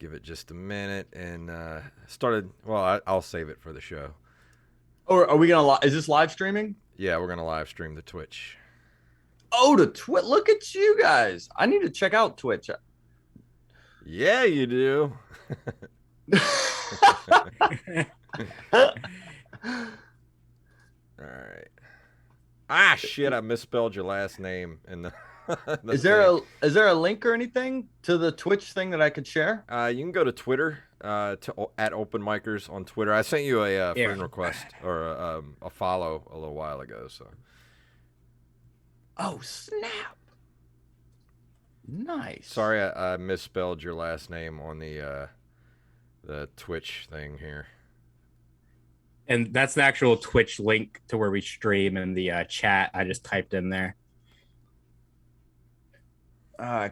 give it just a minute and started. Well, I'll save it for the show. Or are we gonna? Is this live streaming? Yeah, we're gonna live stream the Twitch. Oh, to Twitch! Look at you guys. I need to check out Twitch. Yeah, you do. All right. Ah, shit! I misspelled your last name in the. Is there a link or anything to the Twitch thing that I could share? You can go to Twitter at Open Micers on Twitter. I sent you a friend request or a follow a little while ago. So. Oh snap! Nice. Sorry, I misspelled your last name on the Twitch thing here. And that's the actual Twitch link to where we stream in the chat. I just typed in there.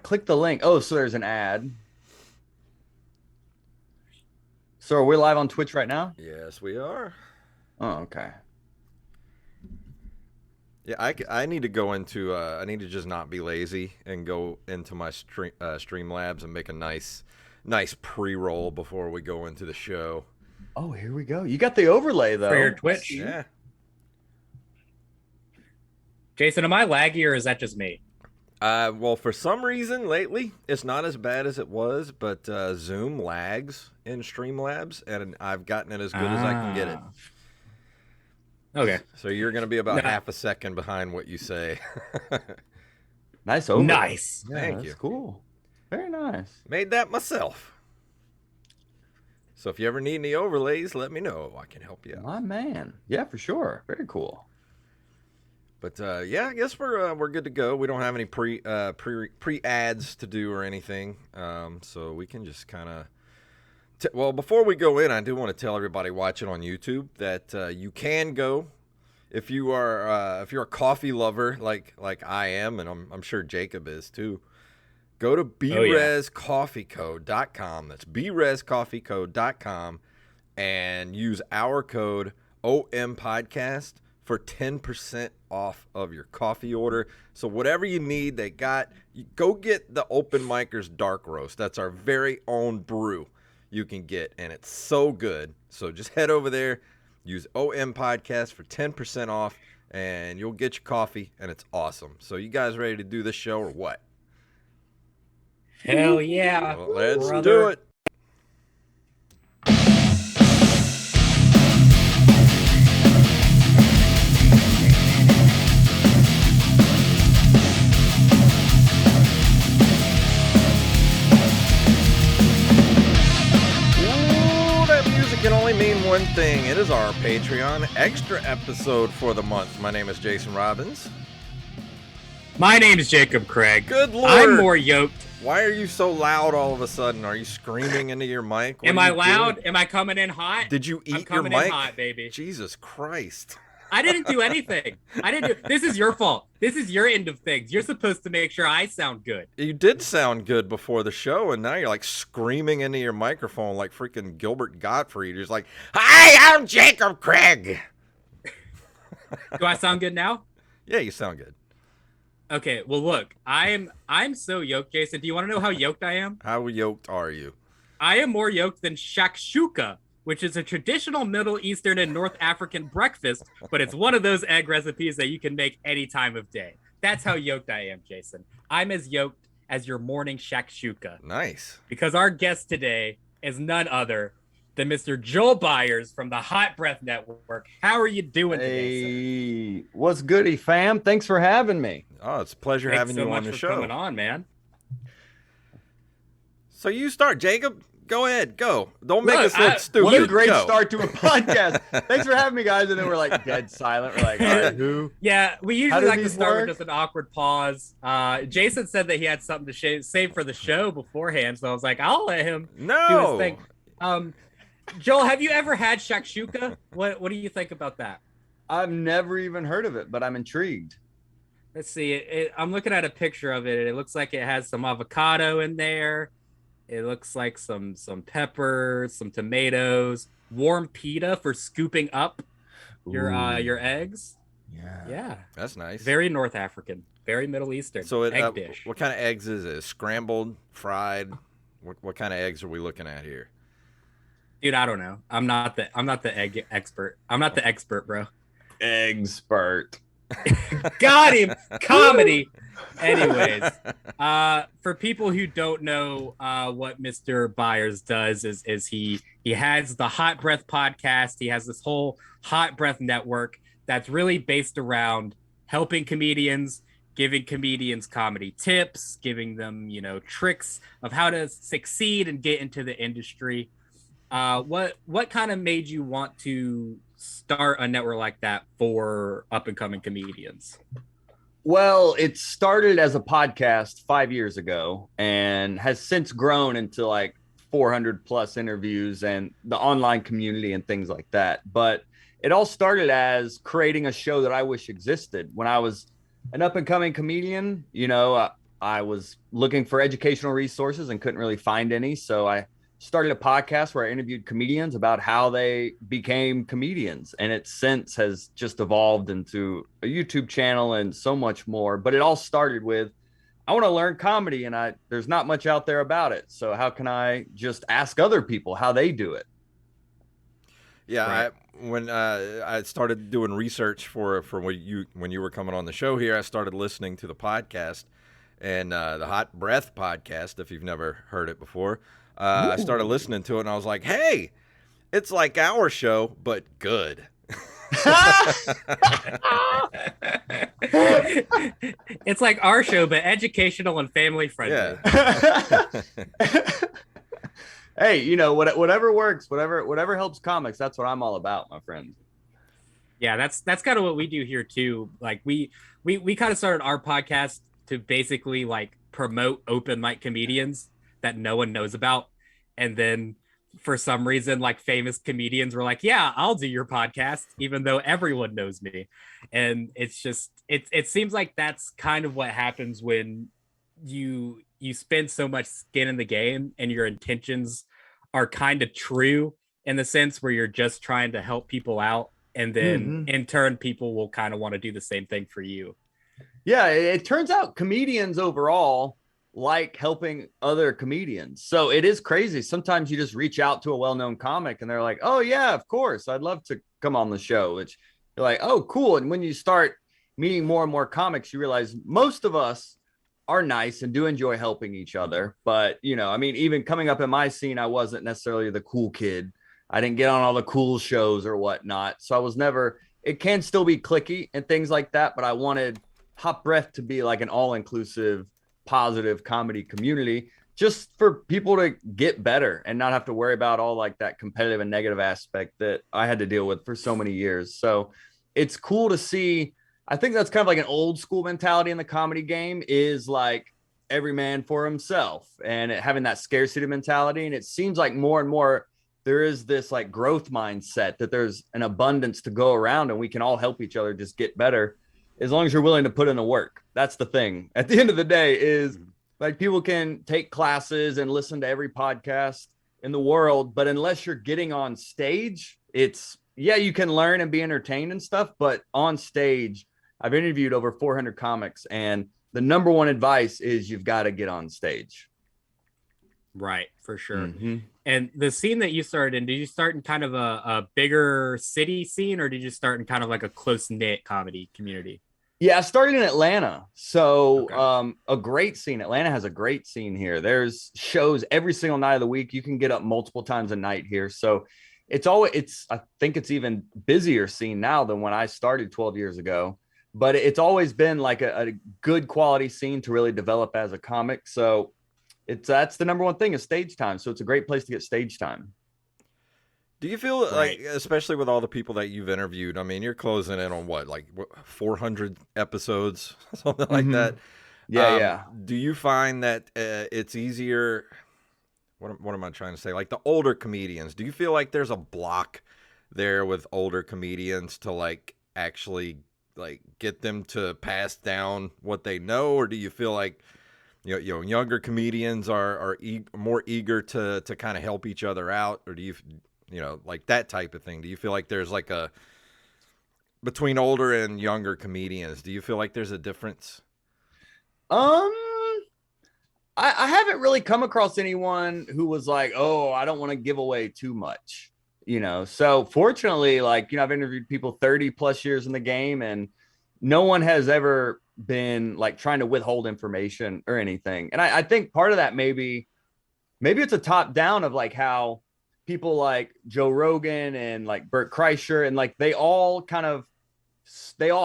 Click the link. Oh, so there's an ad. So are we live on Twitch right now? Yes, we are. Oh, okay. Yeah, I need to go into. I need to just not be lazy and go into my Streamlabs and make a nice pre-roll before we go into the show. Oh, here we go. You got the overlay though For your Twitch. Yeah. Jason, am I laggy or is that just me? Well, for some reason lately, it's not as bad as it was, but Zoom lags in Streamlabs, and I've gotten it as good as I can get it. Okay. So you're going to be about half a second behind what you say. Nice overlay. Nice. Yeah, Thank that's you. Cool. Very nice. Made that myself. So if you ever need any overlays, let me know. I can help you out. My man. Yeah, for sure. Very cool. But yeah, I guess we're good to go. We don't have any pre ads to do or anything, so we can just kind of. Well, before we go in, I do want to tell everybody watching on YouTube that you can go if you are if you're a coffee lover like I am, and I'm sure Jacob is too. Go to brezcoffeeco.com. That's brezcoffeeco.com and use our code OMPodcast for 10% off of your coffee order. So whatever you need, they got. You go get the Open Micers Dark Roast. That's our very own brew you can get, and it's so good. So just head over there, use OM Podcast for 10% off, and you'll get your coffee, and it's awesome. So you guys ready to do this show or what? Hell yeah. Well, let's brother. do it. Can only mean one thing. It is our Patreon extra episode for the month. My name is Jason Robbins. My name is Jacob Craig. Good Lord. I'm more yoked. Why are you so loud all of a sudden? Are you screaming into your mic? Am I loud? Am I coming in hot? Did you eat I'm coming your mic? in hot, baby. Jesus Christ. I didn't do anything. This is your fault. This is your end of things. You're supposed to make sure I sound good. You did sound good before the show, and now you're like screaming into your microphone like freaking Gilbert Gottfried. You're just like, "Hi, I'm Jacob Craig." Do I sound good now? Yeah, you sound good. Okay, well look, I'm so yoked, Jason. Do you want to know how yoked I am? How yoked are you? I am more yoked than shakshuka, which is a traditional Middle Eastern and North African breakfast, but it's one of those egg recipes that you can make any time of day. That's how yoked I am, Jason. I'm as yoked as your morning shakshuka. Nice. Because our guest today is none other than Mr. Joel Byers from the Hot Breath Network. How are you doing today, sir? What's goody, fam? Thanks for having me. Oh, it's a pleasure having you on the show. Coming on, man. So you start, Jacob. Go ahead, go. Don't make us look stupid. What a great go. start to a podcast. Thanks for having me, guys. And then we're like dead silent. We're like, all right, who? Yeah, we usually like to start work? with just an awkward pause. Jason said that he had something to say for the show beforehand, so I was like, I'll let him do his thing. Joel, have you ever had shakshuka? What do you think about that? I've never even heard of it, but I'm intrigued. Let's see. I'm looking at a picture of it, and it looks like it has some avocado in there. It looks like some peppers, some tomatoes, warm pita for scooping up your eggs. Yeah. That's nice. Very North African, very Middle Eastern. So egg dish. What kind of eggs is it? Scrambled, fried, What kind of eggs are we looking at here? Dude, I don't know. I'm not the egg expert. I'm not the expert, bro. Expert. Got him. Comedy. Anyways, for people who don't know what Mr. Byers does is he has the Hot Breath podcast. He has this whole Hot Breath network that's really based around helping comedians, giving comedians comedy tips, giving them, tricks of how to succeed and get into the industry. What kind of made you want to start a network like that for up and coming comedians? Well, it started as a podcast 5 years ago and has since grown into like 400 plus interviews and the online community and things like that. But it all started as creating a show that I wish existed. When I was an up and coming comedian, I was looking for educational resources and couldn't really find any. So I started a podcast where I interviewed comedians about how they became comedians. And it since has just evolved into a YouTube channel and so much more. But it all started with, I want to learn comedy and there's not much out there about it. So how can I just ask other people how they do it? Yeah. Right. When I started doing research for when you were coming on the show here, I started listening to the podcast and the Hot Breath podcast, if you've never heard it before. I started listening to it and I was like, hey, it's like our show, but good. It's like our show, but educational and family friendly. Yeah. Hey, whatever works, whatever helps comics. That's what I'm all about, my friend. Yeah, that's kind of what we do here too. Like we kind of started our podcast to basically like promote open mic comedians that no one knows about. And then for some reason, like famous comedians were like, yeah, I'll do your podcast, even though everyone knows me. And it's just, it seems like that's kind of what happens when you spend so much skin in the game and your intentions are kind of true in the sense where you're just trying to help people out. And then in turn, people will kind of want to do the same thing for you. Yeah, it turns out comedians overall like helping other comedians. So it is crazy. Sometimes you just reach out to a well-known comic and they're like, oh yeah, of course, I'd love to come on the show. Which you're like, oh, cool. And when you start meeting more and more comics, you realize most of us are nice and do enjoy helping each other. But, even coming up in my scene, I wasn't necessarily the cool kid. I didn't get on all the cool shows or whatnot. So I was never, it can still be cliquey and things like that. But I wanted Hot Breath to be like an all-inclusive, positive comedy community just for people to get better and not have to worry about all like that competitive and negative aspect that I had to deal with for so many years. So it's cool to see. I think that's kind of like an old school mentality in the comedy game is like every man for himself and having that scarcity mentality. And it seems like more and more there is this like growth mindset that there's an abundance to go around and we can all help each other just get better as long as you're willing to put in the work. That's the thing. At the end of the day is like people can take classes and listen to every podcast in the world, but unless you're getting on stage, you can learn and be entertained and stuff, but on stage, I've interviewed over 400 comics and the number one advice is you've got to get on stage. Right, for sure. And the scene that you started in, did you start in kind of a bigger city scene or did you start in kind of like a close-knit comedy community? Yeah, I started in Atlanta. So a great scene. Atlanta has a great scene here. There's shows every single night of the week. You can get up multiple times a night here. So I think it's even busier scene now than when I started 12 years ago. But it's always been like a good quality scene to really develop as a comic. So that's the number one thing is stage time. So it's a great place to get stage time. Do you feel like, especially with all the people that you've interviewed, I mean, you're closing in on what 400 episodes, something like that? Yeah. Do you find that it's easier? What am I trying to say? Like the older comedians, do you feel like there's a block there with older comedians to like actually like get them to pass down what they know, or do you feel like younger comedians are more eager to kind of help each other out, or do you like that type of thing? Do you feel like there's like between older and younger comedians, do you feel like there's a difference? I haven't really come across anyone who was like, oh, I don't want to give away too much, you know. So fortunately, like, you know, I've interviewed people 30 plus years in the game, and no one has ever been like trying to withhold information or anything. And I think part of that maybe it's a top down of like how people like Joe Rogan and like Bert Kreischer and like they all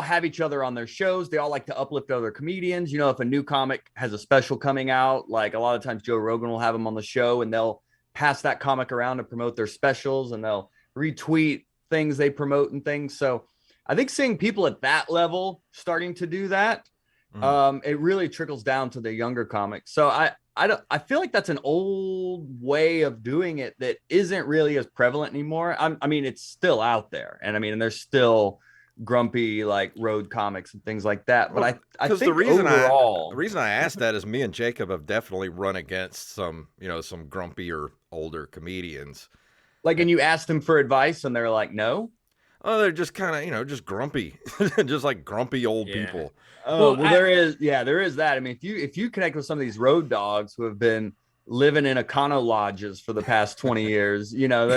have each other on their shows. They all like to uplift other comedians. You know, if a new comic has a special coming out, like a lot of times Joe Rogan will have them on the show and they'll pass that comic around to promote their specials, and they'll retweet things they promote and things. So I think seeing people at that level starting to do that, it really trickles down to the younger comics. So I feel like that's an old way of doing it that isn't really as prevalent anymore. I mean, it's still out there, and I mean, and there's still grumpy like road comics and things like that. But I think the reason overall, the reason I asked that is me and Jacob have definitely run against some, you know, some grumpy or older comedians. like, and you asked them for advice, and they're like, no. Oh, they're just kind of, you know, just grumpy, just like grumpy old people. Oh, well, there is that. I mean, if you connect with some of these road dogs who have been living in Econo lodges for the past 20 years, you know,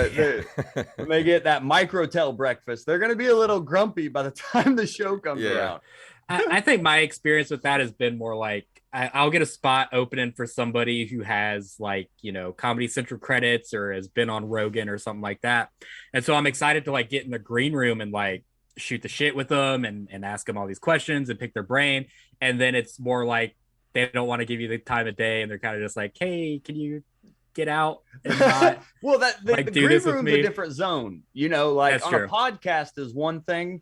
when they get that microtel breakfast, they're going to be a little grumpy by the time the show comes around. I think my experience with that has been more like I'll get a spot opening for somebody who has like, you know, Comedy Central credits or has been on Rogan or something like that. And so I'm excited to like get in the green room and like shoot the shit with them and ask them all these questions and pick their brain. And then it's more like they don't want to give you the time of day, and they're kind of just like, hey, can you get out and not well, the like, green room's a different zone, you know, like that's on true. a podcast is one thing.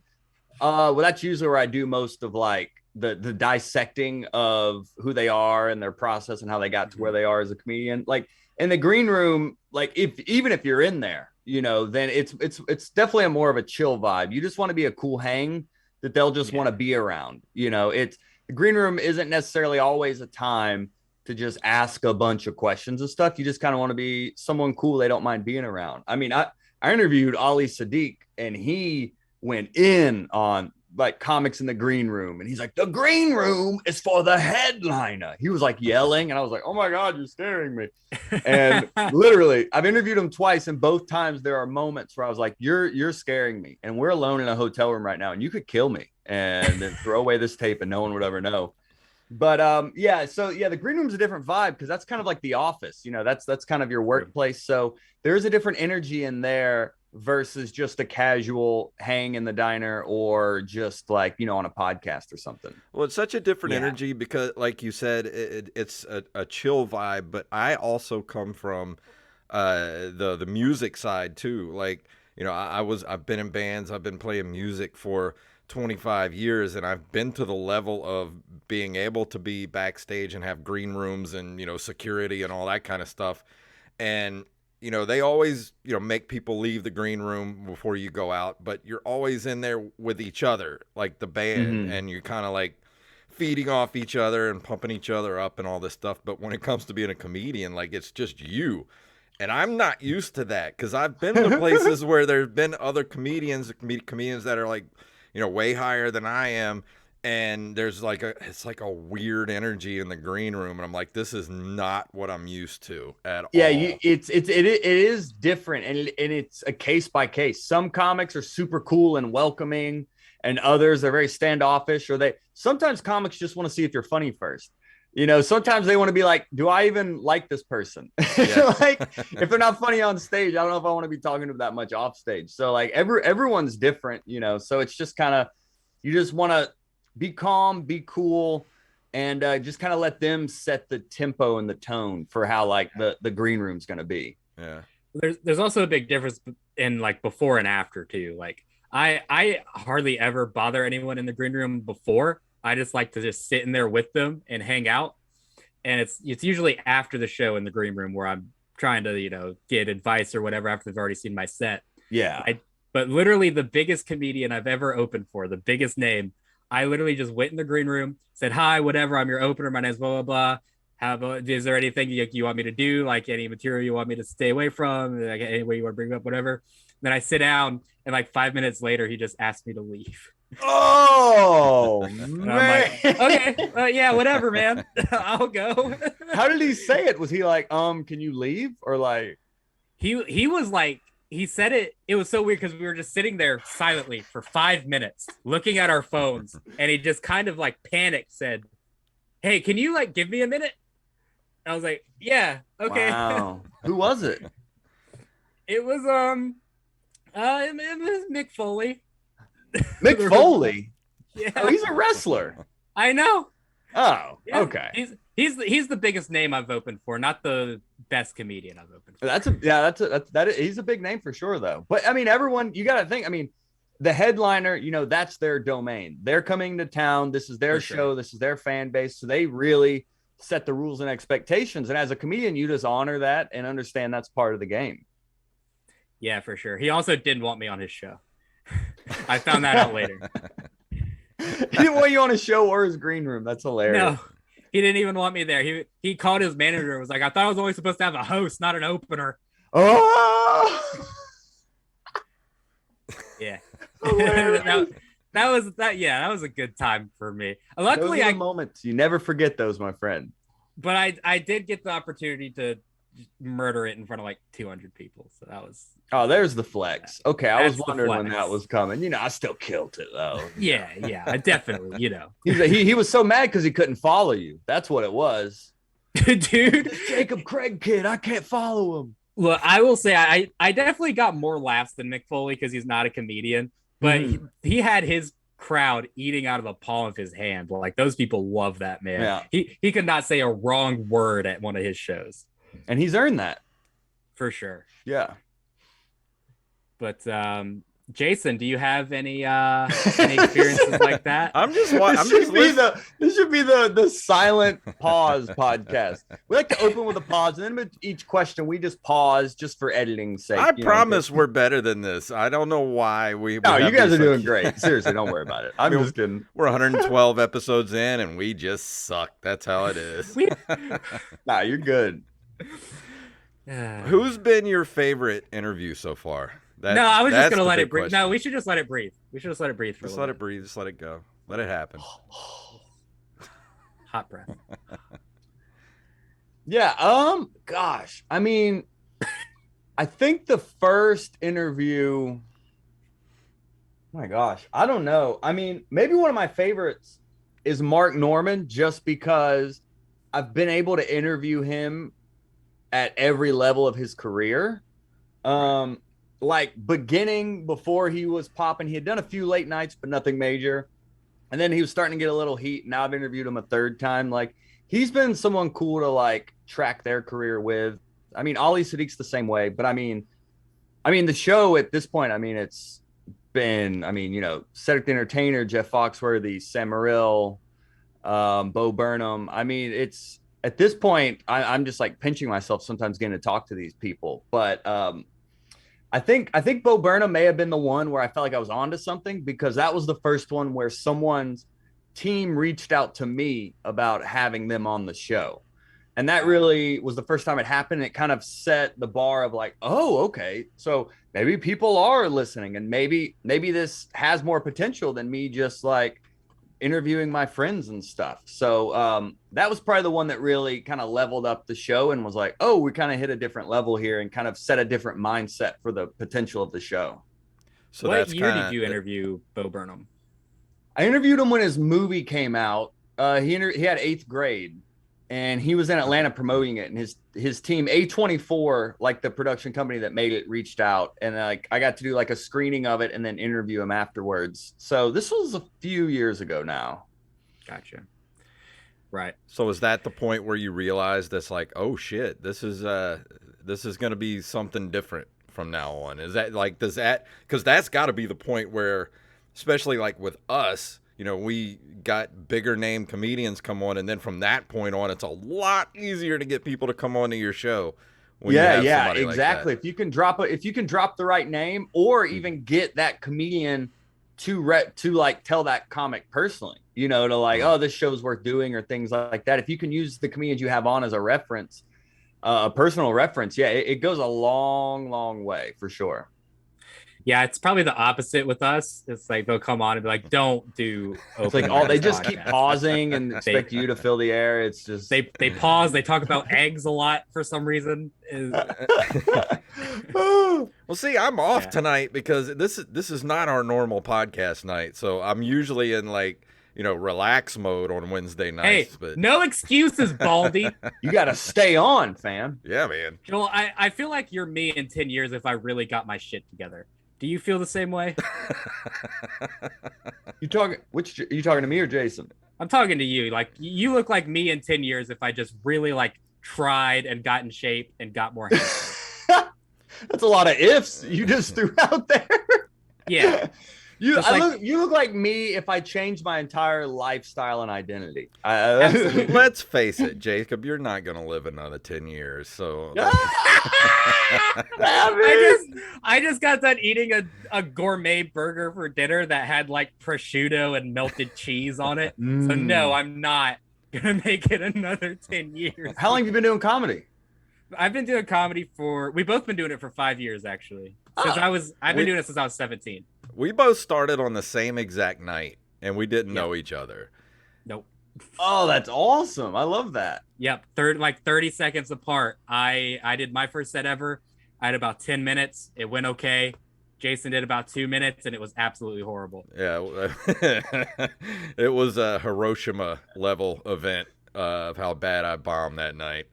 Well, that's usually where I do most of like the dissecting of who they are and their process and how they got to where they are as a comedian. Like in the green room, like even if you're in there, you know, then it's definitely a more of a chill vibe. You just want to be a cool hang that they'll just want to be around. You know, the green room isn't necessarily always a time to just ask a bunch of questions and stuff. You just kind of want to be someone cool they don't mind being around. I mean, I interviewed Ali Sadiq, and he went in on like comics in the green room, and he's like, the green room is for the headliner. He was like yelling, and I was like, oh my god, you're scaring me. And literally, I've interviewed him twice, and both times there are moments where I was like, you're scaring me, and we're alone in a hotel room right now, and you could kill me and then throw away this tape and no one would ever know. But yeah, so yeah, the green room's a different vibe because that's kind of like the office, you know, that's kind of your workplace. So there's a different energy in there versus just a casual hang in the diner or just like, you know, on a podcast or something. Well, it's such a different energy because, like you said, it's a chill vibe. But I also come from the music side too. Like, you know, I've been in bands. I've been playing music for 25 years, and I've been to the level of being able to be backstage and have green rooms and, you know, security and all that kind of stuff. And you know, they always, you know, make people leave the green room before you go out, but you're always in there with each other, like the band, and you're kind of like feeding off each other and pumping each other up and all this stuff. But when it comes to being a comedian, like it's just you. And I'm not used to that because I've been to places where there's been other comedians that are like, you know, way higher than I am. And there's like it's like a weird energy in the green room, and I'm like, this is not what I'm used to at all. Yeah, it is different, and it's a case by case. Some comics are super cool and welcoming, and others are very standoffish. Or sometimes comics just want to see if you're funny first. You know, sometimes they want to be like, do I even like this person? Yeah. Like, if they're not funny on stage, I don't know if I want to be talking to them that much off stage. So like everyone's different, you know. So it's just kind of, you just want to be calm, be cool, and just kind of let them set the tempo and the tone for how like the green room's going to be. Yeah. There's also a big difference in like before and after too. Like I hardly ever bother anyone in the green room before. I just like to just sit in there with them and hang out. And it's usually after the show in the green room where I'm trying to, you know, get advice or whatever after they've already seen my set. Yeah. But literally the biggest comedian I've ever opened for, the biggest name, I literally just went in the green room, said, hi, whatever, I'm your opener. My name's blah, blah, blah. Is there anything you want me to do? Like any material you want me to stay away from? Like any way you want to bring up, whatever. Then I sit down, and like 5 minutes later, he just asked me to leave. Oh And I'm man. like, okay, yeah, whatever, man. I'll go. How did he say it? Was he like, can you leave? Or like, He was like, he said it. It was so weird because we were just sitting there silently for 5 minutes, looking at our phones, and he just kind of like panicked, said, "Hey, can you like give me a minute?" I was like, "Yeah, okay." wow. Who was it? It was it was Mick Foley. Mick Foley. Yeah, Oh, he's a wrestler. I know. Oh, Yeah. okay. He's the biggest name I've opened for, not the best comedian I've opened for. He's a big name for sure though. But I mean, everyone, you got to think. I mean, the headliner, that's their domain. They're coming to town. This is their For sure. show. This is their fan base. So they really set the rules and expectations. And as a comedian, you just honor that and understand that's part of the game. Yeah, for sure. He also didn't want me on his show. I found that out later. He didn't want you on his show or his green room. That's hilarious. No, he didn't even want me there. He called his manager and was like, I thought I was only supposed to have a host, not an opener. Oh, Yeah. hilarious. that was a good time for me. Those Luckily, are the moments you never forget those, my friend. but I did get the opportunity to murder it in front of like 200 people. So that was Oh, there's the flex. Okay, I was That's the wondering when flex. that was coming. I still killed it though. yeah, I definitely, He was so mad because he couldn't follow you. That's what it was. dude. This Jacob Craig kid, I can't follow him. Look, I will say I definitely got more laughs than Mick Foley because he's not a comedian, but he had his crowd eating out of the palm of his hand. Like those people love that man. Yeah. He could not say a wrong word at one of his shows And he's earned that. for sure. Yeah. But Jason, do you have any experiences like that? This should be the silent pause podcast. We like to open with a pause, and then with each question we just pause just for editing's sake. I promise we're better than this. I don't know why No, you guys are doing great. Seriously, don't worry about it. I'm just kidding. We're 112 episodes in, and we just suck. That's how it is. Nah, you're good. Who's been your favorite interview so far? No, I was just that's gonna the let big it breathe. question. No, we should just let it breathe. We should just let it breathe for Just a let little it breathe. Just let it go. Let it happen. bit. Hot breath. Yeah. Gosh. I mean, I think the first interview. Oh my gosh. I don't know. I mean, maybe one of my favorites is Mark Norman, just because I've been able to interview him at every level of his career. Like beginning before he was popping, he had done a few late nights, but nothing major. And then he was starting to get a little heat. Now I've interviewed him a third time. Like he's been someone cool to like track their career with. I mean, Ali Sadiq's the same way, but I mean, the show at this point, I mean, it's been, Cedric the Entertainer, Jeff Foxworthy, Sam Morril, Bo Burnham. I mean, it's at this point, I'm just like pinching myself sometimes getting to talk to these people. But I think Bo Burnham may have been the one where I felt like I was onto something, because that was the first one where someone's team reached out to me about having them on the show. And that really was the first time it happened. It kind of set the bar of like, oh, okay, so maybe people are listening, and maybe this has more potential than me just like interviewing my friends and stuff. So that was probably the one that really kind of leveled up the show and was like, oh, we kind of hit a different level here and kind of set a different mindset for the potential of the show. So What year did you interview Bo Burnham? I interviewed him when his movie came out. He had 8th grade, and he was in Atlanta promoting it, and his team A24, like the production company that made it, reached out, and like I got to do like a screening of it and then interview him afterwards. So this was a few years ago now. Gotcha. Right. So is that the point where you realized that's like, oh shit, this is going to be something different from now on? Is that like, because that's got to be the point where, especially like with us, we got bigger name comedians come on, and then from that point on, it's a lot easier to get people to come on to your show. Yeah, exactly. If you can drop the right name, or even get that comedian to like tell that comic personally, to like, oh, this show's worth doing, or things like that. If you can use the comedians you have on as a reference, a personal reference, yeah, it goes a long, long way for sure. Yeah, it's probably the opposite with us. It's like they'll come on and be like, "Don't do." It's Open like all they mics just keep podcast." pausing and expect you to fill the air. It's just They pause. They talk about eggs a lot for some reason. Well, see, I'm off Yeah. tonight because this is not our normal podcast night. So I'm usually in like, relax mode on Wednesday Hey, nights. But no excuses, Baldy. you got to stay on, fam. yeah, man. Joel, I feel like you're me in 10 years if I really got my shit together. Do you feel the same way? You talking? Which you talking to me or Jason? I'm talking to you. Like you look like me in 10 years if I just really like tried and got in shape and got more handsome. That's a lot of ifs you just threw out there. Yeah. Just You look like me if I changed my entire lifestyle and identity. Absolutely. Let's face it, Jacob, you're not gonna live another 10 years. So I just got done eating a gourmet burger for dinner that had like prosciutto and melted cheese on it. So no, I'm not gonna make it another 10 years. How long have you been doing comedy? I've been doing comedy we've both been doing it for 5 years actually. I've been doing it since I was 17. we both started on the same exact night and we didn't know each other. Nope. Oh, that's awesome. I love that. Yep. 30 seconds apart. I did my first set ever. I had about 10 minutes. It went okay. Jason did about 2 minutes and it was absolutely horrible. Yeah, it was a Hiroshima level event of how bad I bombed that night.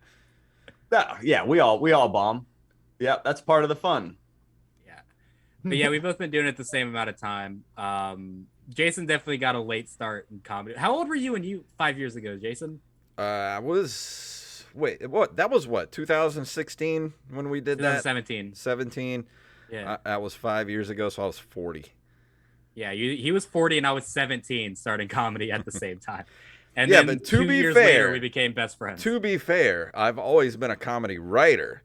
Yeah, we all bomb. Yeah, that's part of the fun. Yeah. But yeah, we've both been doing it the same amount of time. Jason definitely got a late start in comedy. How old were you when you 5 years ago, Jason? I was what? That was what? 2016 when we did that. 2017. 17. Yeah. That was 5 years ago, so I was 40. Yeah, he was 40 and I was 17 starting comedy at the same time. And Yeah, then but to 2 be years fair- later, we became best friends. To be fair, I've always been a comedy writer,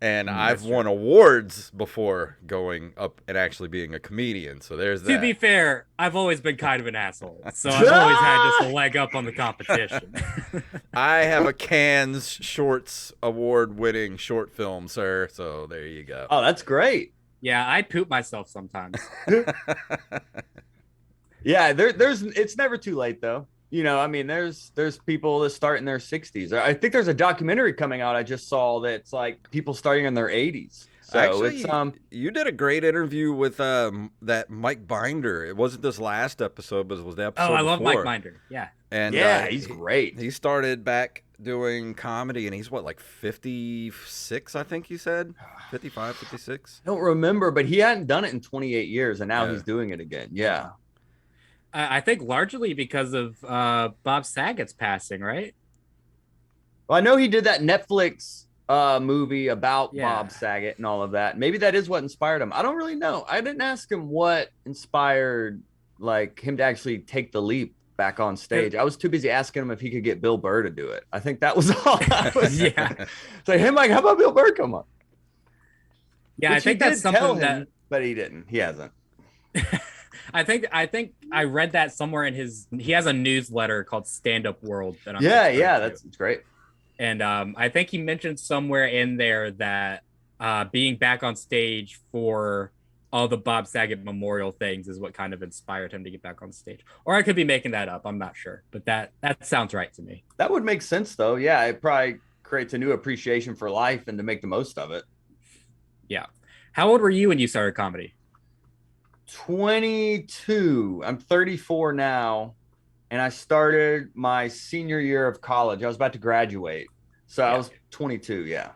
and I've that's won awards before going up and actually being a comedian. So there's that. To be fair, I've always been kind of an asshole, so I've always had just a leg up on the competition. I have a Cannes Shorts Award-winning short film, sir. So there you go. Oh, that's great. Yeah, I poop myself sometimes. Yeah, there's it's never too late though. I mean, there's people that start in their 60s. I think there's a documentary coming out I just saw that's like people starting in their 80s. So Actually, it's you did a great interview with that Mike Binder. It wasn't this last episode, but it was the episode Oh, I love before. Mike Binder. Yeah. And yeah, he's great. He started back doing comedy, and he's what, like 56, I think he said? 55, 56? I don't remember, but he hadn't done it in 28 years, and now Yeah. he's doing it again. Yeah. I think largely because of Bob Saget's passing, right? Well, I know he did that Netflix movie about Yeah. Bob Saget and all of that. Maybe that is what inspired him. I don't really know. I didn't ask him what inspired like him to actually take the leap back on stage. I was too busy asking him if he could get Bill Burr to do it. I think that was all. Yeah. It's like him, like, how about Bill Burr come on? Yeah, Which I think he that's did tell something him, that but he didn't. He hasn't. I think I read that somewhere in he has a newsletter called Stand Up World that I'm Yeah, subscribed yeah, to. it's great. And I think he mentioned somewhere in there that being back on stage for all the Bob Saget memorial things is what kind of inspired him to get back on stage. Or I could be making that up. I'm not sure, but that sounds right to me. That would make sense, though. Yeah, it probably creates a new appreciation for life and to make the most of it. Yeah. How old were you when you started comedy? 22. I'm 34 now, and I started my senior year of college. I was about to graduate, so I Yeah. was 22. Yeah,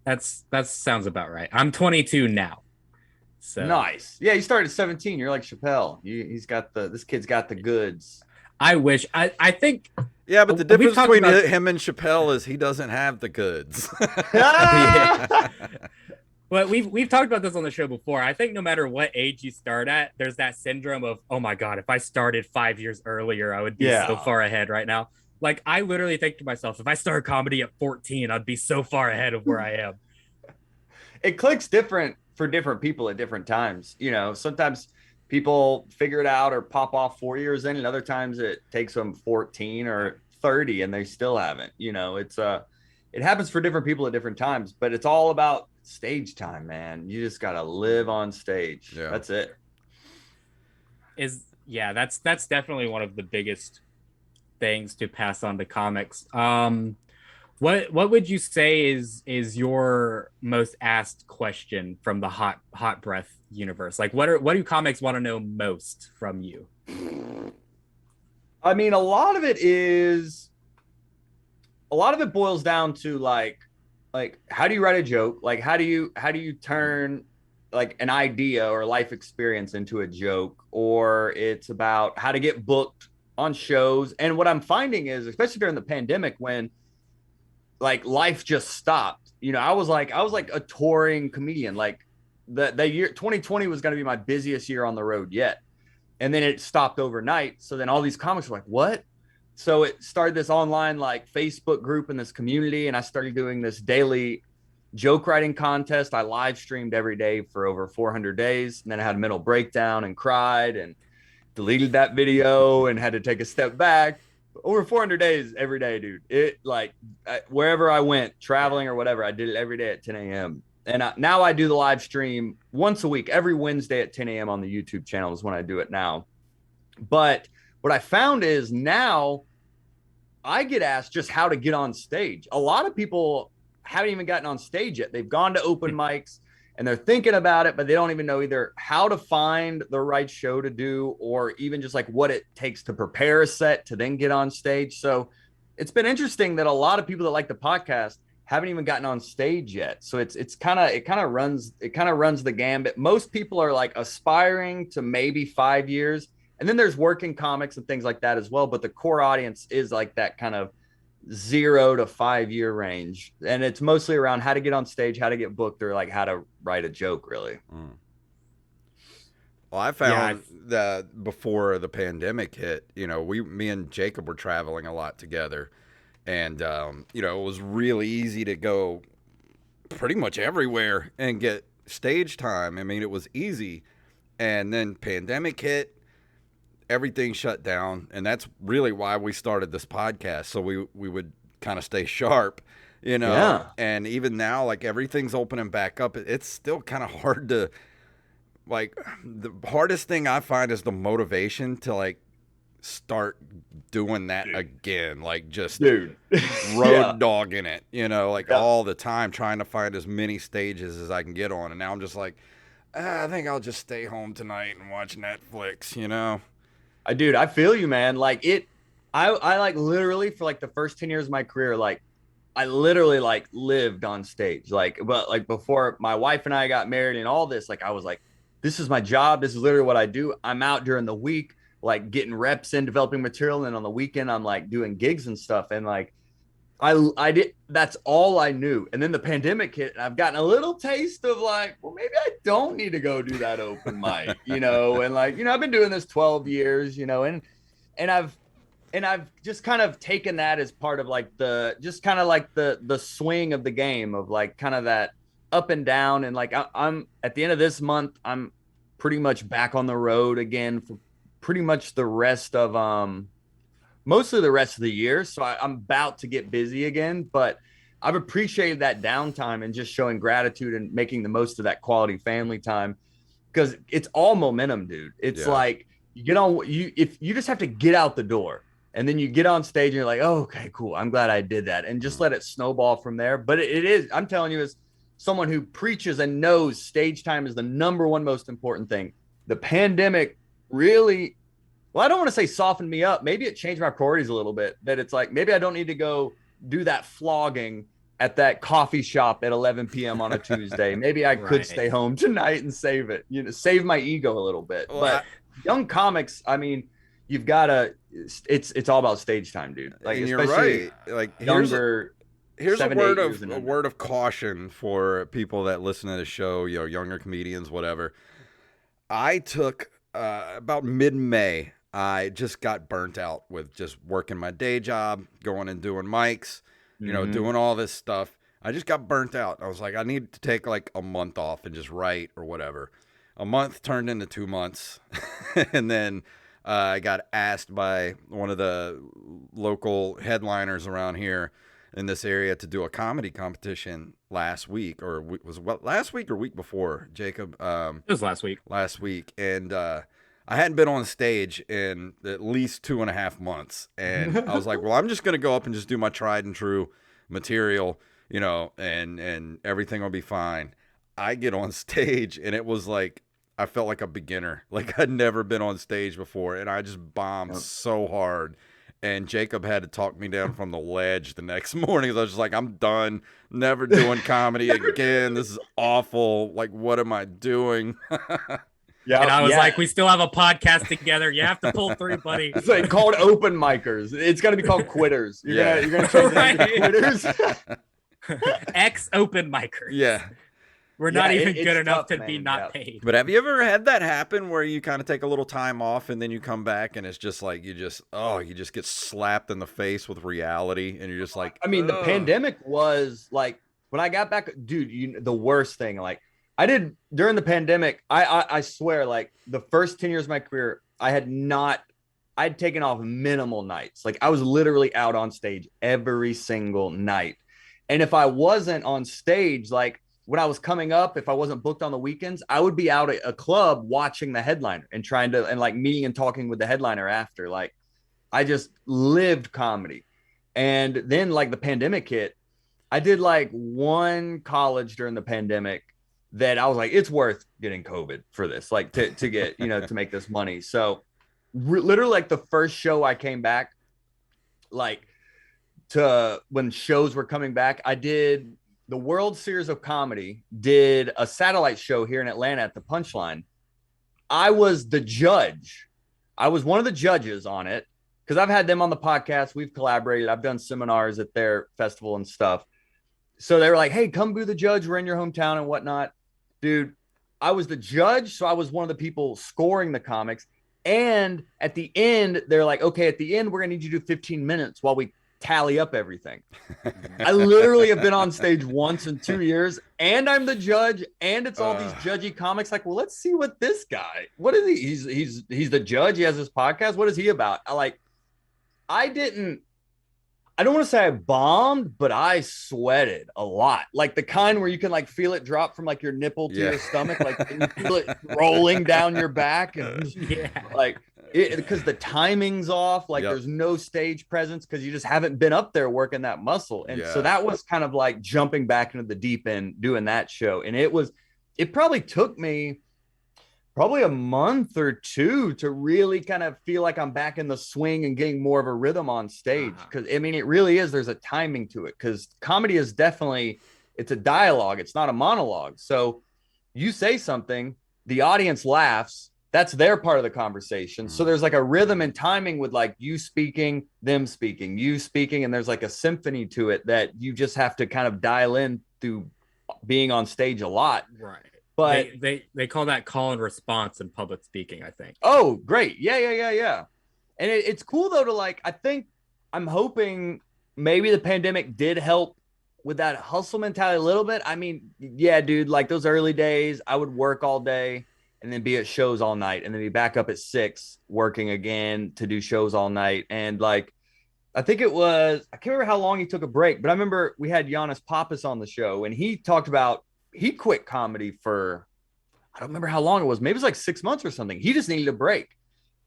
That sounds about right. I'm 22 now. So nice. Yeah, you started at 17. You're like Chappelle. This kid's got the goods. I wish I think Yeah, but the We've difference talked between about- him and Chappelle is he doesn't have the goods. Well, we've talked about this on the show before. I think no matter what age you start at, there's that syndrome of, oh my God, if I started 5 years earlier, I would be Yeah. so far ahead right now. Like, I literally think to myself, if I started comedy at 14, I'd be so far ahead of where I am. It clicks different for different people at different times. Sometimes people figure it out or pop off 4 years in, and other times it takes them 14 or 30 and they still haven't. It happens for different people at different times, but it's all about stage time, man. You just gotta live on stage. Yeah. That's it. That's definitely one of the biggest things to pass on to comics. What would you say is your most asked question from the hot breath universe? Like what do comics want to know most from you? I mean, a lot of it boils down to like how do you write a joke? Like how do you turn like an idea or life experience into a joke? Or it's about how to get booked on shows. And what I'm finding is, especially during the pandemic, when like life just stopped, I was like a touring comedian. Like the year 2020 was going to be my busiest year on the road yet. And then it stopped overnight. So then all these comics were like, what? So it started this online like Facebook group in this community. And I started doing this daily joke writing contest. I live streamed every day for over 400 days. And then I had a mental breakdown and cried and deleted that video and had to take a step back. Over 400 days every day, dude. It like wherever I went, traveling or whatever, I did it every day at 10 a.m. And now I do the live stream once a week, every Wednesday at 10 a.m. on the YouTube channel is when I do it now. But what I found is now I get asked just how to get on stage. A lot of people haven't even gotten on stage yet. They've gone to open mics and they're thinking about it, but they don't even know either how to find the right show to do or even just like what it takes to prepare a set to then get on stage. So it's been interesting that a lot of people that like the podcast haven't even gotten on stage yet. So it kind of runs the gambit. Most people are like aspiring to maybe 5 years. And then there's working comics and things like that as well. But the core audience is like that kind of 0 to 5 year range. And it's mostly around how to get on stage, how to get booked, or like how to write a joke, really. Well, I found that before the pandemic hit, me and Jacob were traveling a lot together. And, it was really easy to go pretty much everywhere and get stage time. I mean, it was easy. And then pandemic hit, everything shut down. And that's really why we started this podcast. So we would kind of stay sharp, Yeah. And even now, like everything's opening back up. It's still kind of hard to, like, the hardest thing I find is the motivation to like start doing that again, like just road dogging it, all the time, trying to find as many stages as I can get on. And now I'm just like, I think I'll just stay home tonight and watch Netflix, I feel you, man. Like I like literally for like the first 10 years of my career, like I literally like lived on stage. But like before my wife and I got married and all this, like I was like, this is my job. This is literally what I do. I'm out during the week, like getting reps in, developing material. And on the weekend, I'm like doing gigs and stuff. And like, I did, that's all I knew. And then the pandemic hit and I've gotten a little taste of like, well, maybe I don't need to go do that open mic, and like, I've been doing this 12 years, and I've just kind of taken that as part of like the swing of the game of like kind of that up and down. And like, I'm at the end of this month, I'm pretty much back on the road again for pretty much the rest of, mostly the rest of the year. So I'm about to get busy again, but I've appreciated that downtime and just showing gratitude and making the most of that quality family time because it's all momentum, dude. It's like you get on if you just have to get out the door and then you get on stage and you're like, oh, okay, cool. I'm glad I did that. And just let it snowball from there. But it is, I'm telling you, as someone who preaches and knows stage time is the number one most important thing. The pandemic really, well, I don't want to say softened me up. Maybe it changed my priorities a little bit, that it's like, maybe I don't need to go do that flogging at that coffee shop at 11 p.m. on a Tuesday. Maybe I could stay home tonight and save it, save my ego a little bit. Well, but young comics, I mean, you've got to, it's all about stage time, dude. Like, and you're right. Like younger, here's a word of caution for people that listen to the show, younger comedians, whatever. I took about mid-May, I just got burnt out with just working my day job, going and doing mics, doing all this stuff. I just got burnt out. I was like, I need to take like a month off and just write or whatever. A month turned into 2 months. And then I got asked by one of the local headliners around here in this area to do a comedy competition last week, or last week or week before, Jacob? It was last week. Last week, and I hadn't been on stage in at least 2.5 months, and I was like, well, I'm just gonna go up and just do my tried and true material, and everything will be fine. I get on stage, and it was like I felt like a beginner, like I'd never been on stage before, and I just bombed so hard. And Jacob had to talk me down from the ledge the next morning. I was just like, I'm done, never doing comedy again. This is awful. Like, what am I doing? Yeah, and I was like, we still have a podcast together. You have to pull through, buddy. It's like called open micers. It's gonna be called quitters. You're gonna change that to quitters. Ex open micers. Yeah. We're not even it's good enough tough, to be not paid. But have you ever had that happen where you kind of take a little time off and then you come back and it's just like you just get slapped in the face with reality and you're just like, I mean, the pandemic was like when I got back, dude, the worst thing. Like I did during the pandemic, I swear, like the first 10 years of my career, I'd taken off minimal nights. Like I was literally out on stage every single night. And if I wasn't on stage, like when I was coming up, if I wasn't booked on the weekends, I would be out at a club watching the headliner and like meeting and talking with the headliner after. Like I just lived comedy. And then like the pandemic hit, I did like one college during the pandemic that I was like, it's worth getting COVID for this, like to get, to make this money. So literally like the first show I came back, like to when shows were coming back, I did the World Series of Comedy, did a satellite show here in Atlanta at the Punchline. I was the judge. I was one of the judges on it because I've had them on the podcast. We've collaborated. I've done seminars at their festival and stuff. So they were like, hey, come be the judge. We're in your hometown and whatnot. Dude, I was the judge. So I was one of the people scoring the comics. And at the end, they're like, okay, at the end, we're going to need you to do 15 minutes while we tally up everything. I literally have been on stage once in 2 years and I'm the judge and it's all these judgy comics. Like, well, let's see what this guy, what is he? He's the judge. He has his podcast. What is he about? I don't want to say I bombed, but I sweated a lot. Like the kind where you can like feel it drop from like your nipple to your stomach. Like and you feel it rolling down your back and like, because the timing's off, like there's no stage presence because you just haven't been up there working that muscle. And so that was kind of like jumping back into the deep end doing that show. And it probably took me a month or two to really kind of feel like I'm back in the swing and getting more of a rhythm on stage. Because I mean, it really is, there's a timing to it because comedy is definitely, it's a dialogue. It's not a monologue. So you say something, the audience laughs. That's their part of the conversation. So there's like a rhythm and timing with like you speaking, them speaking, you speaking, and there's like a symphony to it that you just have to kind of dial in through being on stage a lot. Right. But they call that call and response in public speaking, I think. Oh, great. Yeah. And it's cool though to like, I'm hoping maybe the pandemic did help with that hustle mentality a little bit. I mean, yeah, dude, like those early days, I would work all day and then be at shows all night and then be back up at 6 working again to do shows all night. And like, I think it was, I can't remember how long he took a break, but I remember we had Giannis Pappas on the show and he talked about, he quit comedy for, I don't remember how long it was. Maybe it was like 6 months or something. He just needed a break.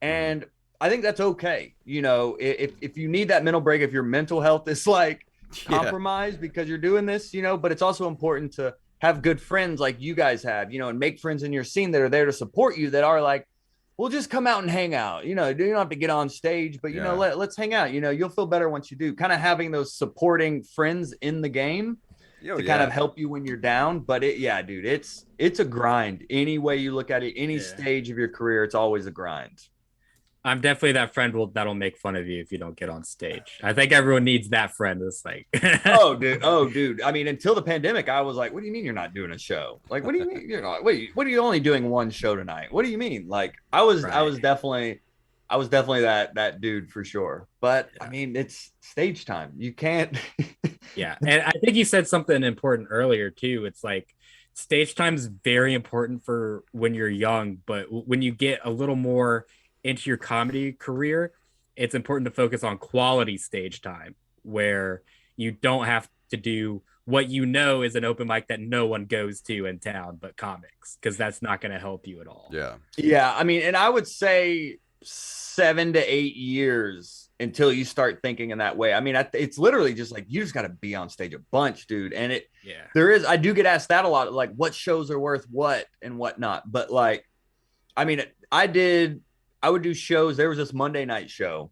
And I think that's okay. If you need that mental break, if your mental health is like compromised because you're doing this, but it's also important to have good friends like you guys have, and make friends in your scene that are there to support you that are like, we'll just come out and hang out. You don't have to get on stage, but let's hang out. You'll feel better once you do. Kind of having those supporting friends in the game to kind of help you when you're down. But dude, it's a grind. Any way you look at it, any stage of your career, it's always a grind. I'm definitely that friend that'll make fun of you if you don't get on stage. I think everyone needs that friend. It's like, oh, dude. I mean, until the pandemic, I was like, what do you mean you're not doing a show? Like, what do you mean you're not? Wait, what are you only doing one show tonight? What do you mean? Like, I was definitely that dude for sure. But I mean, it's stage time. You can't. Yeah, and I think you said something important earlier too. It's like stage time is very important for when you're young, but when you get a little more into your comedy career, it's important to focus on quality stage time where you don't have to do what you know is an open mic that no one goes to in town but comics, because that's not going to help you at all. Yeah. Yeah, I mean, and I would say 7 to 8 years until you start thinking in that way. I mean, it's literally just like you just got to be on stage a bunch, dude. And I do get asked that a lot, like what shows are worth what and whatnot. But like, I mean, I would do shows. There was this Monday night show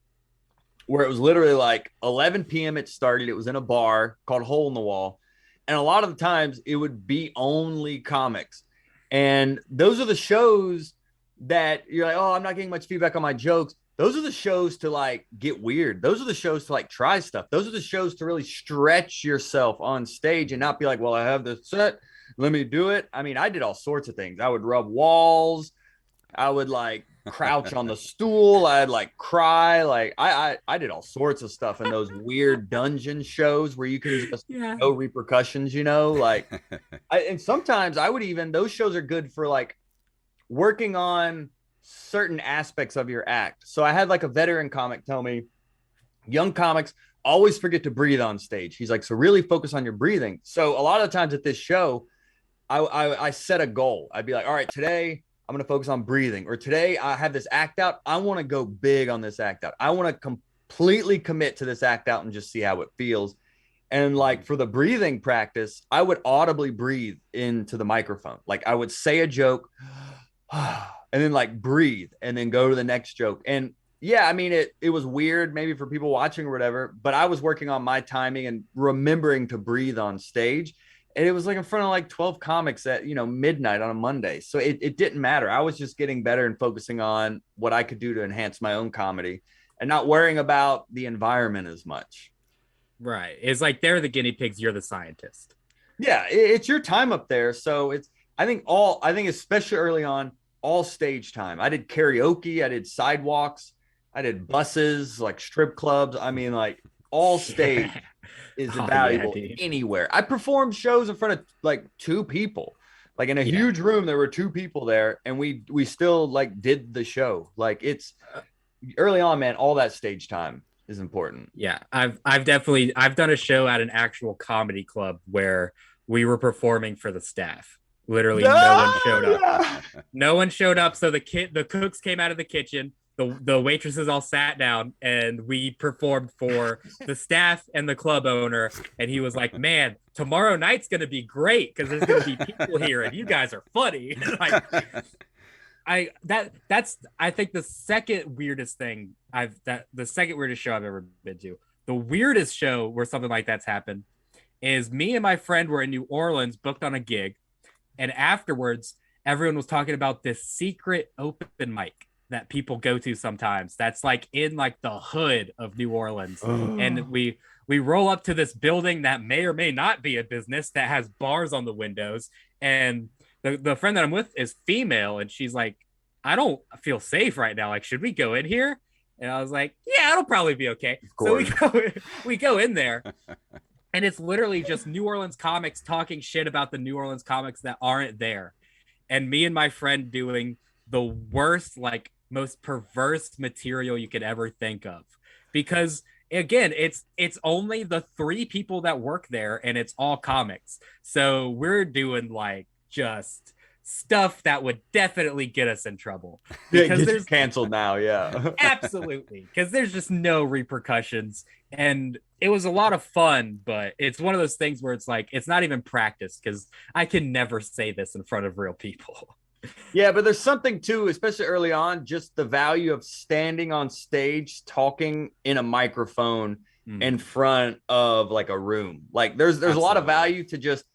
where it was literally like 11 p.m. It started. It was in a bar called Hole in the Wall. And a lot of the times it would be only comics. And those are the shows that you're like, oh, I'm not getting much feedback on my jokes. Those are the shows to like get weird. Those are the shows to like try stuff. Those are the shows to really stretch yourself on stage and not be like, well, I have this set. Let me do it. I mean, I did all sorts of things. I would rub walls. I would like crouch on the stool. I'd like cry. Like I did all sorts of stuff in those weird dungeon shows where you can just no repercussions, you know, like and sometimes I would even, those shows are good for like working on certain aspects of your act. So I had like a veteran comic tell me, young comics always forget to breathe on stage. He's like, so really focus on your breathing. So a lot of the times at this show, I set a goal. I'd be like, all right, today I'm going to focus on breathing, or today I have this act out. I want to go big on this act out. I want to completely commit to this act out and just see how it feels. And like for the breathing practice, I would audibly breathe into the microphone. Like I would say a joke and then like breathe and then go to the next joke. And yeah, I mean, it was weird maybe for people watching or whatever, but I was working on my timing and remembering to breathe on stage. And it was like in front of like 12 comics at, you know, midnight on a Monday. So it didn't matter. I was just getting better and focusing on what I could do to enhance my own comedy and not worrying about the environment as much. Right. It's like they're the guinea pigs, you're the scientist. Yeah, it's your time up there. So I think especially early on, all stage time. I did karaoke, I did sidewalks, I did buses, like strip clubs. I mean, like all stage is valuable anywhere. I performed shows in front of like 2 people, like in a huge room. There were 2 people there, and we still like did the show. Like it's early on, man. All that stage time is important. Yeah, I've done a show at an actual comedy club where we were performing for the staff. Literally, no one showed up. Yeah. No one showed up. So the cooks came out of the kitchen. The waitresses all sat down, and we performed for the staff and the club owner. And he was like, "Man, tomorrow night's gonna be great because there's gonna be people here, and you guys are funny." Like, I think the second weirdest thing the second weirdest show I've ever been to. The weirdest show where something like that's happened is me and my friend were in New Orleans, booked on a gig, and afterwards everyone was talking about this secret open mic that people go to sometimes. That's like in like the hood of New Orleans, and we roll up to this building that may or may not be a business that has bars on the windows, and the friend that I'm with is female, and she's like, I don't feel safe right now. Like, should we go in here? And I was like, yeah, it'll probably be okay. So we go in there, and it's literally just New Orleans comics talking shit about the New Orleans comics that aren't there. And me and my friend doing the worst, like most perverse material you could ever think of. Because again, it's only the 3 people that work there, and it's all comics. So we're doing like just stuff that would definitely get us in trouble, because there's canceled now. Yeah. Absolutely, because there's just no repercussions, and it was a lot of fun. But it's one of those things where it's like it's not even practice, because I can never say this in front of real people. Yeah, but there's something too, especially early on, just the value of standing on stage talking in a microphone in front of like a room. Like there's a lot of value to just,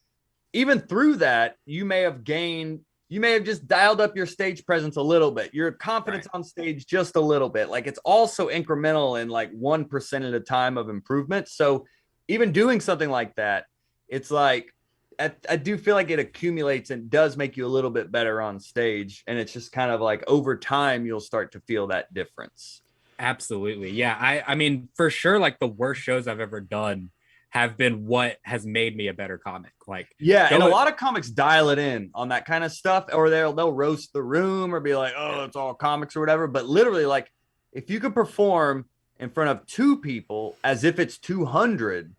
even through that, you may have just dialed up your stage presence a little bit, your confidence on stage just a little bit. Like it's also incremental in like 1% at a time of improvement. So even doing something like that, it's like, I do feel like it accumulates and does make you a little bit better on stage. And it's just kind of like over time, you'll start to feel that difference. Absolutely. Yeah. I mean, for sure, like the worst shows I've ever done have been what has made me a better comic. Like, yeah, and a lot of comics dial it in on that kind of stuff, or they'll roast the room or be like, oh, it's all comics or whatever. But literally, like, if you could perform in front of 2 people as if it's 200,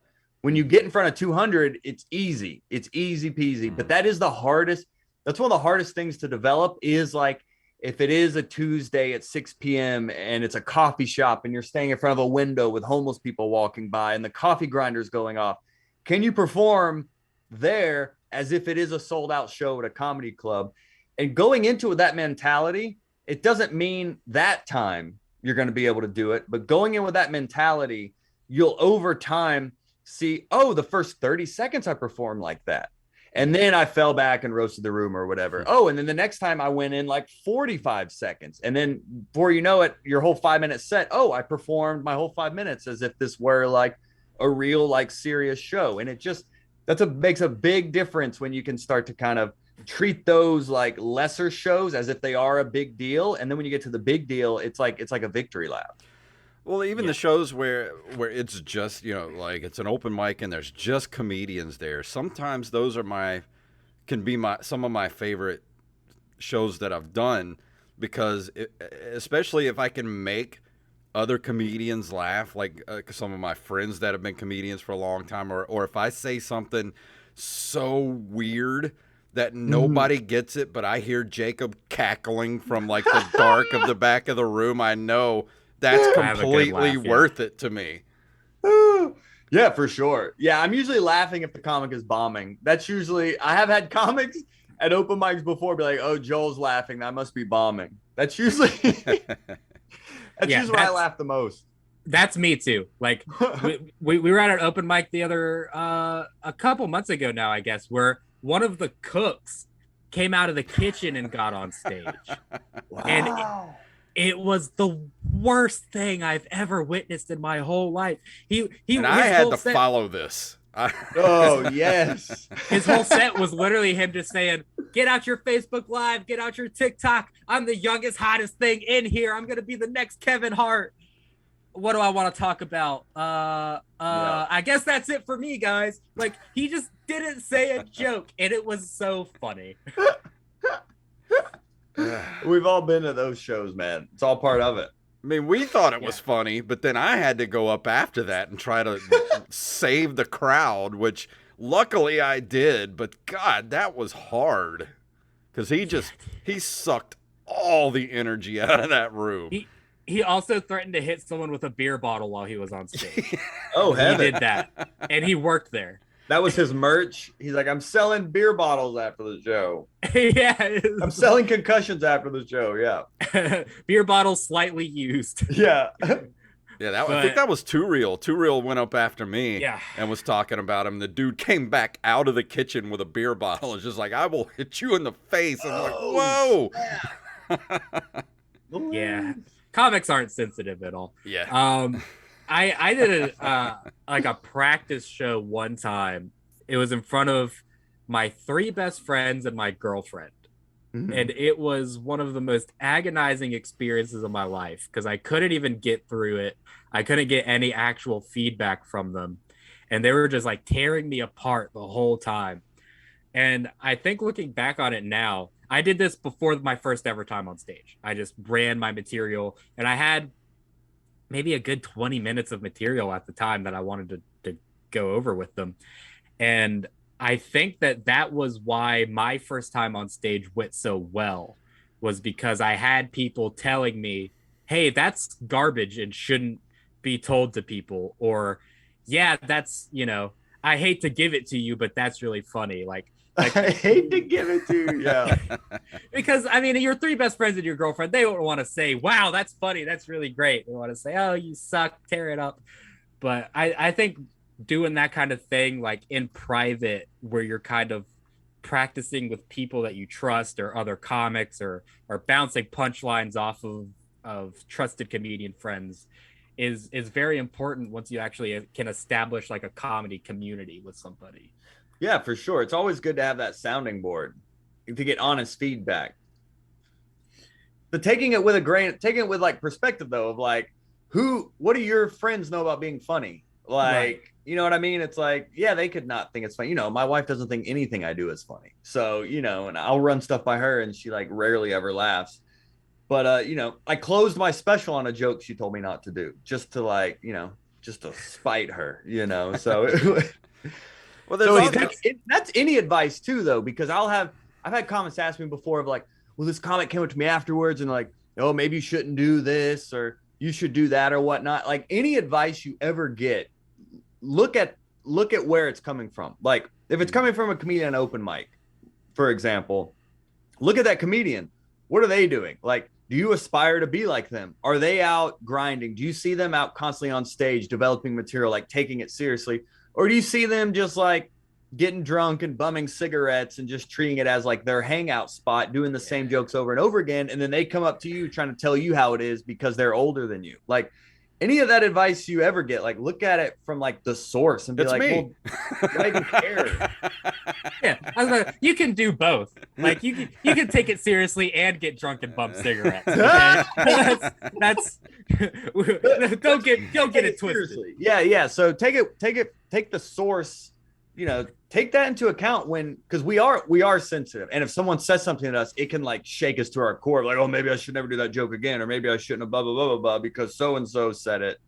When you get in front of 200, it's easy. It's easy peasy. But that is the hardest. That's one of the hardest things to develop is like, if it is a Tuesday at 6 p.m. and it's a coffee shop and you're staying in front of a window with homeless people walking by and the coffee grinder's going off, can you perform there as if it is a sold out show at a comedy club? And going into it, that mentality, it doesn't mean that time you're going to be able to do it, but going in with that mentality, you'll over time see, oh, the first 30 seconds I performed like that. And then I fell back and roasted the room or whatever. Oh, and then the next time I went in like 45 seconds. And then before you know it, your whole 5-minute set, oh, I performed my whole 5 minutes as if this were like a real, like serious show. And it just, makes a big difference when you can start to kind of treat those like lesser shows as if they are a big deal. And then when you get to the big deal, it's like a victory lap. Well, even the shows where it's just, you know, like it's an open mic and there's just comedians there. Sometimes those are some of my favorite shows that I've done because especially if I can make other comedians laugh, like some of my friends that have been comedians for a long time, or if I say something so weird that nobody gets it, but I hear Jacob cackling from like the dark of the back of the room, I know that's completely worth it to me. Yeah, for sure. Yeah, I'm usually laughing if the comic is bombing. That's usually, I have had comics at open mics before be like, oh, Joel's laughing, that must be bombing. That's usually usually where I laugh the most. That's me too. Like we were at an open mic the other a couple months ago now, I guess, where one of the cooks came out of the kitchen and got on stage. Wow. And it was the worst thing I've ever witnessed in my whole life. I had to follow this. Oh, yes. His whole set was literally him just saying, get out your Facebook Live, get out your TikTok. I'm the youngest, hottest thing in here. I'm going to be the next Kevin Hart. What do I want to talk about? I guess that's it for me, guys. Like, he just didn't say a joke, and it was so funny. We've all been to those shows, man. It's all part of it. I mean, we thought it was funny, but then I had to go up after that and try to save the crowd, which luckily I did. But God, that was hard because he sucked all the energy out of that room. He also threatened to hit someone with a beer bottle while he was on stage. Oh, heaven. He did that, and he worked there. That was his merch. He's like, I'm selling beer bottles after the show. Yeah. I'm selling concussions after the show. Yeah. Beer bottles slightly used. Yeah. Yeah, I think that was Too Real. Too Real went up after me and was talking about him. The dude came back out of the kitchen with a beer bottle and just like, I will hit you in the face. I'm like, whoa. Yeah. Comics aren't sensitive at all. Yeah. I did a practice show one time. It was in front of my 3 best friends and my girlfriend. Mm-hmm. And it was one of the most agonizing experiences of my life because I couldn't even get through it. I couldn't get any actual feedback from them. And they were just like tearing me apart the whole time. And I think looking back on it now, I did this before my first ever time on stage. I just ran my material and I had maybe a good 20 minutes of material at the time that I wanted to go over with them. And I think that was why my first time on stage went so well, was because I had people telling me, hey, that's garbage and shouldn't be told to people. Or, yeah, that's, I hate to give it to you, but that's really funny. Like I hate to give it to you. Yeah. Because, I mean, your 3 best friends and your girlfriend, they don't want to say, wow, that's funny. That's really great. They want to say, oh, you suck. Tear it up. But I think doing that kind of thing, like in private, where you're kind of practicing with people that you trust or other comics or bouncing punchlines off of trusted comedian friends is very important once you actually can establish like a comedy community with somebody. Yeah, for sure. It's always good to have that sounding board to get honest feedback. But taking it with like perspective though, of like, what do your friends know about being funny? Like, right. You know what I mean? It's like, yeah, they could not think it's funny. My wife doesn't think anything I do is funny. So, and I'll run stuff by her and she like rarely ever laughs. But, I closed my special on a joke she told me not to do just to like, just to spite her, you know. So, Well, there's so also, that's any advice too, though, because I've had comments ask me before of like, well, this comic came up to me afterwards and like, oh, maybe you shouldn't do this or you should do that or whatnot. Like any advice you ever get, look at where it's coming from. Like if it's coming from a comedian on open mic, for example, look at that comedian. What are they doing? Like, do you aspire to be like them? Are they out grinding? Do you see them out constantly on stage developing material, like taking it seriously? Or do you see them just like getting drunk and bumming cigarettes and just treating it as like their hangout spot, doing the same jokes over and over again? And then they come up to you trying to tell you how it is because they're older than you. Like any of that advice you ever get, like look at it from like the source and be It's like, me. well, why do you care? Yeah, I was like, you can do both. Like you can take it seriously and get drunk and bum cigarettes. Okay? that's don't get it twisted. Seriously. Yeah. So take the source, you know, take that into account because we are sensitive. And if someone says something to us, it can like shake us to our core, like, oh, maybe I should never do that joke again, or maybe I shouldn't have blah blah blah blah blah because so and so said it.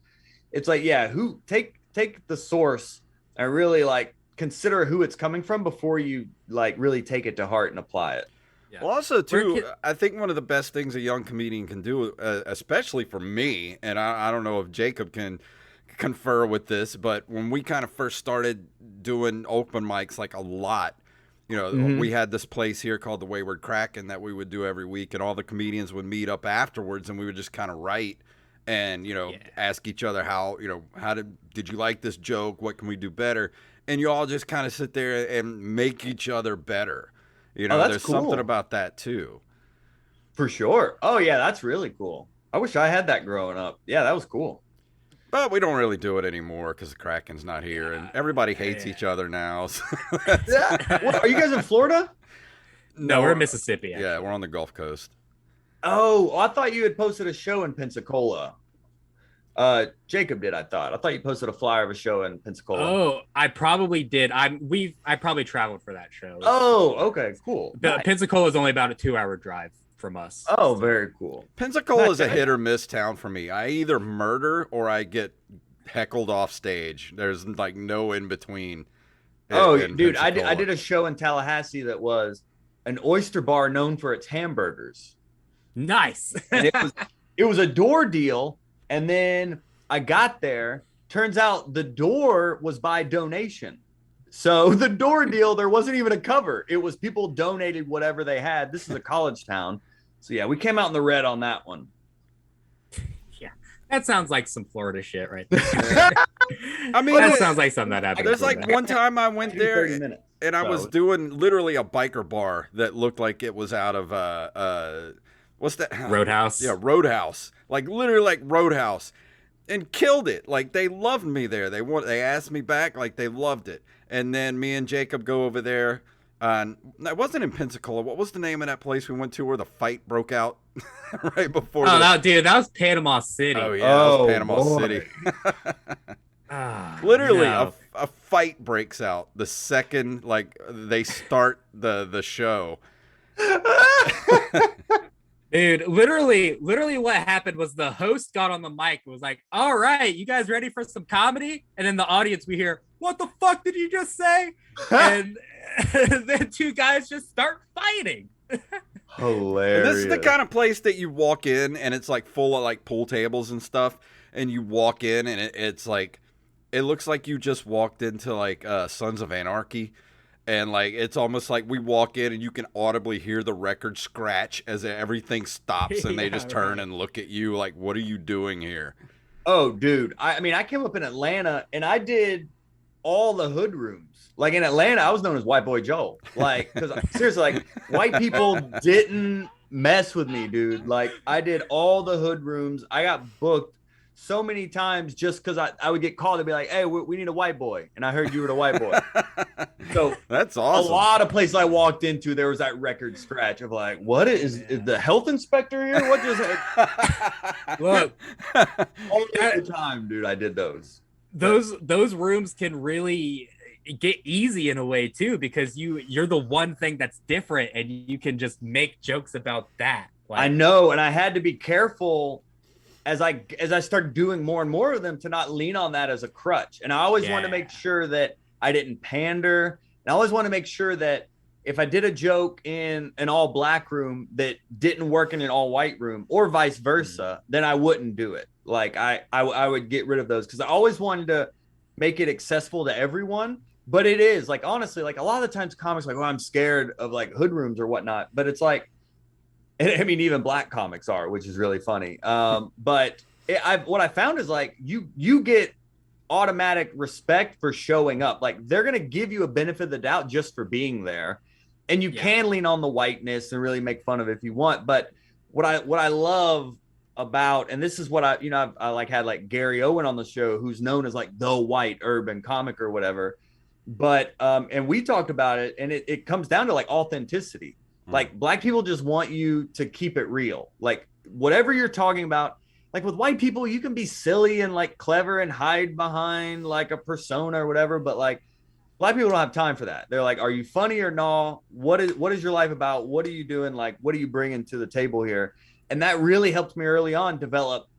It's like, yeah, take the source and really like consider who it's coming from before you like really take it to heart and apply it. Yeah. well, also too, I think one of the best things a young comedian can do, especially for me, and I don't know if Jacob can confer with this, but when we kind of first started doing open mics like a lot, you know, we had this place here called the Wayward Kraken that we would do every week, and all the comedians would meet up afterwards and we would just kind of write and, you know, ask each other how, you know, how did you like this joke? What can we do better? And you all just kind of sit there and make each other better. You know, that's there's cool. something about that too. For sure. Oh yeah, that's really cool. I wish I had that growing up. Yeah, that was cool. But we don't really do it anymore because the Kraken's not here, and everybody hates each other now. So Yeah. What, are you guys in Florida? No, we're in Mississippi. Yeah, Actually. we're on the Gulf Coast. Oh, I thought you had posted a show in Pensacola. Jacob did. I thought you posted a flyer of a show in Pensacola. Oh, I probably did. I probably traveled for that show. Oh, okay, cool. Nice. Pensacola is only about a 2-hour drive from us. Oh, very cool. Pensacola is a hit or miss town for me. I either murder or I get heckled off stage. There's like no in between. Dude, I did a show in Tallahassee that was an oyster bar known for its hamburgers. Nice. And it was a door deal. And then I got there. Turns out the door was by donation. So the door deal, there wasn't even a cover. It was people donated whatever they had. This is a college town. So yeah, we came out in the red on that one. Yeah, that sounds like some Florida shit right there. I mean, that sounds like something that happened. There's like one time I went there 30 minutes. and I was doing literally a biker bar that looked like it was out of what's that? Roadhouse. Yeah, Roadhouse. Like literally like Roadhouse, and killed it. Like they loved me there. They asked me back. Like they loved it. And then me and Jacob go over there. It wasn't in Pensacola. What was the name of that place we went to where the fight broke out right before? Oh, that was Panama City. Oh yeah, that was Panama City. Literally, no. a fight breaks out the second like they start the show. Dude, literally what happened was the host got on the mic and was like, all right, you guys ready for some comedy? And in the audience we hear, what the fuck did you just say? And then two guys just start fighting. Hilarious. And this is the kind of place that you walk in and it's like full of like pool tables and stuff, and you walk in and it's like it looks like you just walked into like Sons of Anarchy. And like it's almost like we walk in and you can audibly hear the record scratch as everything stops and they just turn and look at you like, what are you doing here? Oh, dude. I mean, I came up in Atlanta and I did all the hood rooms. Like in Atlanta, I was known as White Boy Joe. Like, because seriously, like white people didn't mess with me, dude. Like I did all the hood rooms. I got booked so many times just because I would get called and be like, hey, we need a white boy. And I heard you were the white boy. So that's awesome. A lot of places I walked into, there was that record scratch of like, what is the health inspector here? What just Look, all the time, dude, I did those. Those rooms can really get easy in a way too, because you're the one thing that's different and you can just make jokes about that. I know, and I had to be careful as I start doing more and more of them, to not lean on that as a crutch. And I always want to make sure that I didn't pander. And I always want to make sure that if I did a joke in an all black room that didn't work in an all white room, or vice versa, then I wouldn't do it. Like I would get rid of those, because I always wanted to make it accessible to everyone. But it is like, honestly, like a lot of the times comics like, well, I'm scared of like hood rooms or whatnot. But it's like, I mean, even black comics are, which is really funny. But what I found is like you get automatic respect for showing up. Like they're gonna give you a benefit of the doubt just for being there, and you can lean on the whiteness and really make fun of it if you want. But what I love about, and this is what I like had like Gary Owen on the show, who's known as like the white urban comic or whatever. But and we talked about it, and it comes down to like authenticity. Like black people just want you to keep it real. Like whatever you're talking about, like with white people, you can be silly and like clever and hide behind like a persona or whatever. But like black people don't have time for that. They're like, are you funny or no? What is your life about? What are you doing? Like, what are you bringing to the table here? And that really helped me early on develop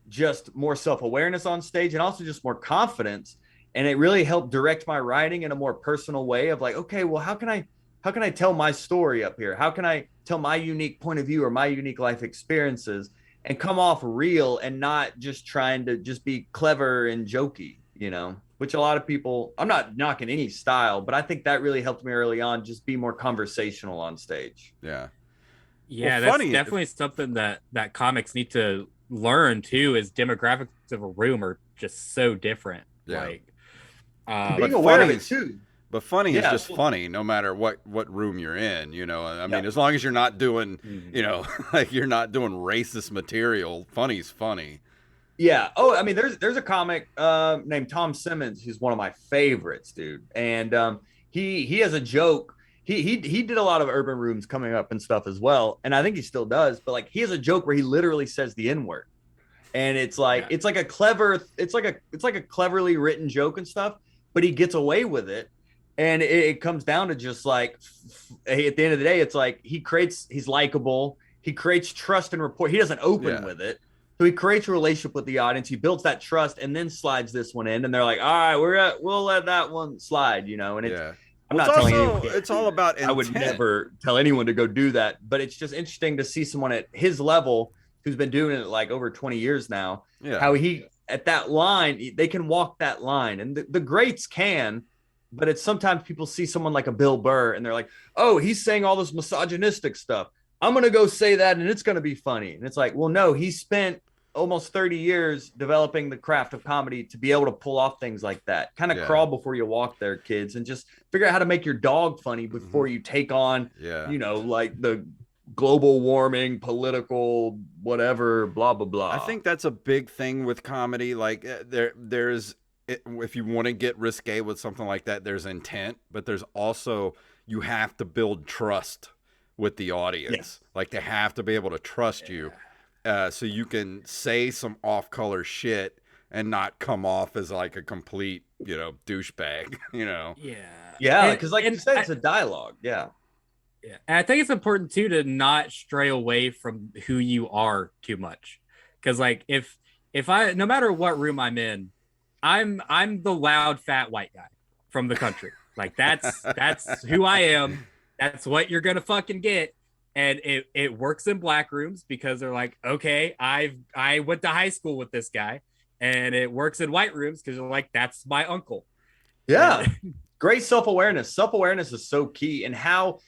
just more self-awareness on stage, and also just more confidence. And it really helped direct my writing in a more personal way of like, okay, well, how can I tell my story up here? How can I tell my unique point of view or my unique life experiences and come off real and not just trying to just be clever and jokey, which a lot of people, I'm not knocking any style, but I think that really helped me early on, just be more conversational on stage. Yeah. Yeah, well, that's definitely something that comics need to learn too, is demographics of a room are just so different. Yeah. Like, being aware of it too. But funny is just funny, no matter what room you're in, I mean, as long as you're not doing, like you're not doing racist material, funny's funny. Yeah. Oh, I mean, there's a comic named Tom Simmons who's one of my favorites, dude. And he has a joke. He did a lot of urban rooms coming up and stuff as well, and I think he still does. But like, he has a joke where he literally says the N-word, and it's like it's like a cleverly written joke and stuff, but he gets away with it. And it comes down to just like, at the end of the day, it's like he's likable. He creates trust and rapport. He doesn't open with it. So he creates a relationship with the audience. He builds that trust and then slides this one in. And they're like, all right, we'll let that one slide, and I'm not telling anyone. It's all about intent. I would never tell anyone to go do that. But it's just interesting to see someone at his level who's been doing it like over 20 years now, how he, at that line, they can walk that line. And the greats can. But it's sometimes people see someone like a Bill Burr and they're like, oh, he's saying all this misogynistic stuff. I'm going to go say that and it's going to be funny. And it's like, well, no, he spent almost 30 years developing the craft of comedy to be able to pull off things like that. Kind of crawl before you walk there, kids, and just figure out how to make your dog funny before you take on, like the global warming, political, whatever, blah, blah, blah. I think that's a big thing with comedy. Like there's, if you want to get risque with something like that, there's intent, but there's also, you have to build trust with the audience. Like they have to be able to trust you, so you can say some off-color shit and not come off as like a complete, douchebag, Yeah, because like you said, it's a dialogue. Yeah. Yeah. And I think it's important too to not stray away from who you are too much. Because like if I, no matter what room I'm in, I'm the loud fat white guy from the country. Like that's who I am. That's what you're gonna fucking get. And it works in black rooms because they're like, okay, I went to high school with this guy. And it works in white rooms because they're like, that's my uncle. Yeah. Great self-awareness. Self-awareness is so key. And how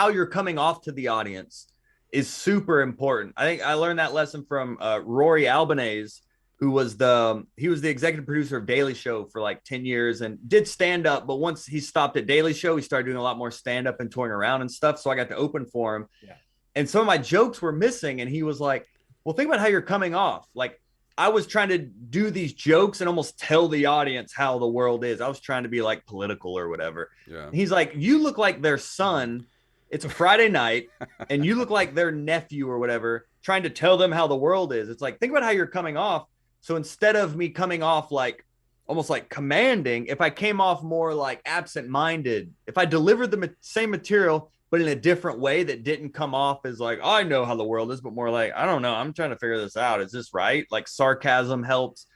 you're coming off to the audience is super important. I think I learned that lesson from Rory Albanese, who was the executive producer of Daily Show for like 10 years and did stand up. But once he stopped at Daily Show, he started doing a lot more stand up and touring around and stuff. So I got to open for him. Yeah. And some of my jokes were missing. And he was like, well, think about how you're coming off. Like I was trying to do these jokes and almost tell the audience how the world is. I was trying to be like political or whatever. Yeah. And he's like, you look like their son. It's a Friday night and you look like their nephew or whatever, trying to tell them how the world is. It's like, think about how you're coming off. So instead of me coming off like almost like commanding, if I came off more like absent-minded, if I delivered the same material, but but in a different way that didn't come off as like, oh, I know how the world is, but more like, I don't know, I'm trying to figure this out. Is this right? Like sarcasm helps.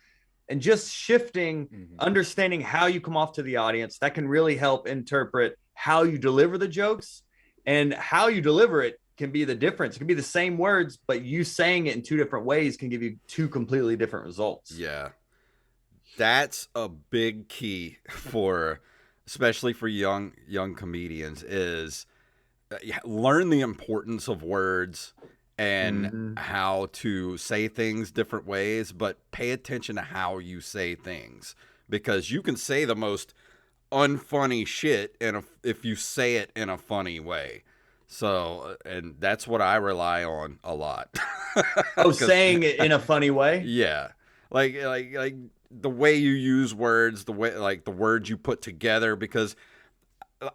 And just shifting, understanding how you come off to the audience, that can really help interpret how you deliver the jokes, and how you deliver it can be the difference. It can be the same words, but you saying it in two different ways can give you two completely different results. Yeah. That's a big key for, especially for young comedians, is learn the importance of words and how to say things different ways, but pay attention to how you say things, because you can say the most unfunny shit if you say it in a funny way. So, and that's what I rely on a lot. Oh, saying it in a funny way? Yeah. Like the way you use words, the way, like the words you put together, because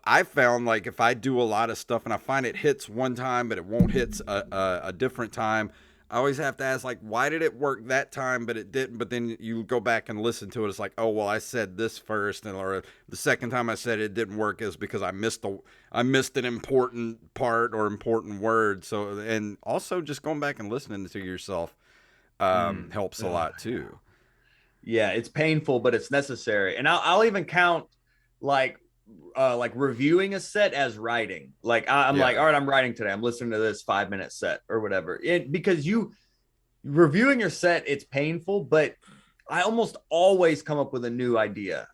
I found, like, if I do a lot of stuff and I find it hits one time but it won't hit a different time, I always have to ask, like, why did it work that time but it didn't? But then you go back and listen to it, it's like, oh, well, I said this first, and or the second time I said it didn't work is because I missed an important part or important word. So, and also just going back and listening to yourself helps a lot too. Yeah, it's painful, but it's necessary. And I'll even count like reviewing a set as writing. Like I'm like, all right, I'm writing today. I'm listening to this 5-minute set or whatever. Because you reviewing your set, it's painful, but I almost always come up with a new idea.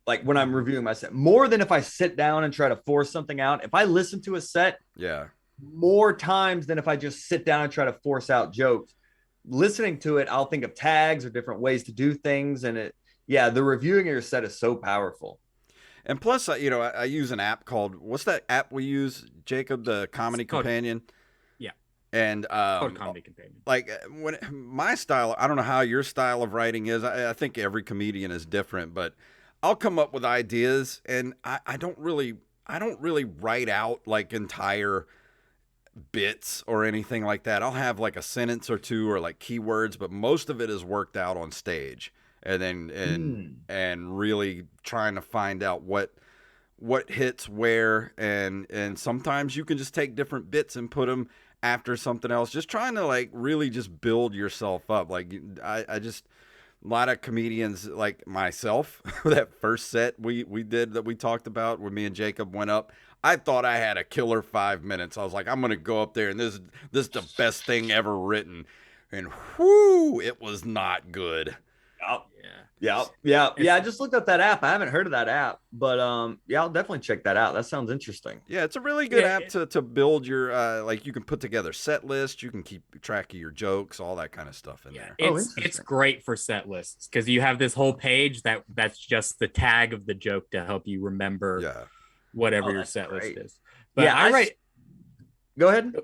Like when I'm reviewing my set, more than if I sit down and try to force something out. If I listen to a set, more times than if I just sit down and try to force out jokes. Listening to it, I'll think of tags or different ways to do things, and the reviewing of your set is so powerful. And plus, I use an app called, what's that app we use, Jacob? The Comedy Companion. Yeah. And Comedy Companion. Like when my style, I don't know how your style of writing is. I think every comedian is different, but I'll come up with ideas, and I don't really write out like entire bits or anything like that. I'll have like a sentence or two or like keywords, but most of it is worked out on stage, and then and really trying to find out what hits where, and sometimes you can just take different bits and put them after something else, just trying to like really just build yourself up. Like I just, a lot of comedians like myself, that first set we did that we talked about when me and Jacob went up, I thought I had a killer 5 minutes. I was like, I'm going to go up there and this is the best thing ever written. And whoo, it was not good. Yeah. I just looked up that app. I haven't heard of that app, but I'll definitely check that out. That sounds interesting. Yeah, it's a really good app to build your like, you can put together set lists, you can keep track of your jokes, all that kind of stuff in there. It's great for set lists because you have this whole page that's just the tag of the joke to help you remember whatever your set list is. But I write. Go ahead.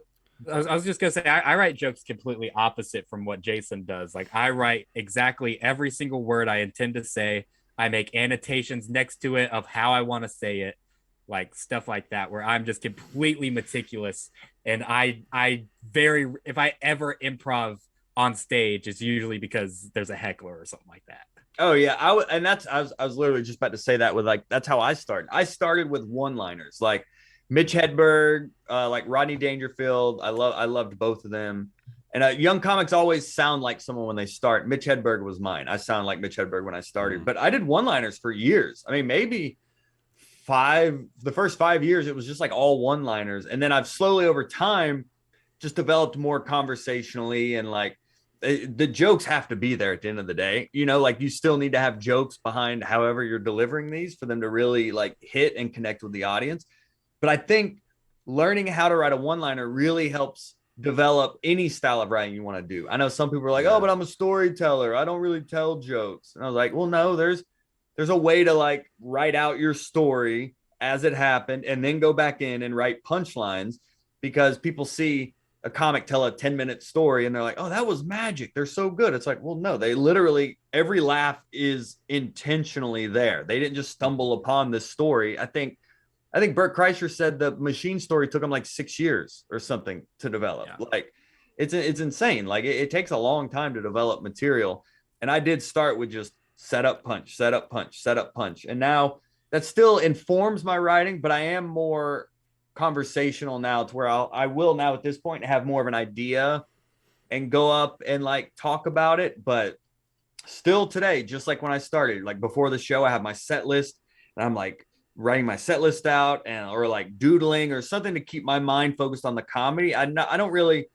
I was just gonna say I write jokes completely opposite from what Jason does. Like I write exactly every single word I intend to say. I make annotations next to it of how I want to say it, like stuff like that, where I'm just completely meticulous. And if I ever improv on stage, it's usually because there's a heckler or something like that. Oh yeah, I was literally just about to say that with like, that's how I started. I started with one-liners like Mitch Hedberg, like Rodney Dangerfield. I loved both of them. And young comics always sound like someone when they start. Mitch Hedberg was mine. I sound like Mitch Hedberg when I started, but I did one-liners for years. I mean, maybe the first 5 years, it was just like all one-liners. And then I've slowly over time just developed more conversationally, and like the jokes have to be there at the end of the day. Like you still need to have jokes behind however you're delivering these for them to really like hit and connect with the audience. But I think learning how to write a one-liner really helps develop any style of writing you want to do. I know some people are like, oh, but I'm a storyteller, I don't really tell jokes. And I was like, well, no, there's a way to like write out your story as it happened and then go back in and write punchlines, because people see a comic tell a 10-minute story and they're like, oh, that was magic, they're so good. It's like, well, no, they literally, every laugh is intentionally there. They didn't just stumble upon this story. I think Bert Kreischer said the Machine story took him like 6 years or something to develop. Yeah. Like it's insane. Like it takes a long time to develop material. And I did start with just set up, punch, set up, punch, set up, punch. And now that still informs my writing, but I am more conversational now to where I will now at this point have more of an idea and go up and like talk about it. But still today, just like when I started, like before the show, I have my set list and I'm like writing my set list out and or like doodling or something to keep my mind focused on the comedy. I don't really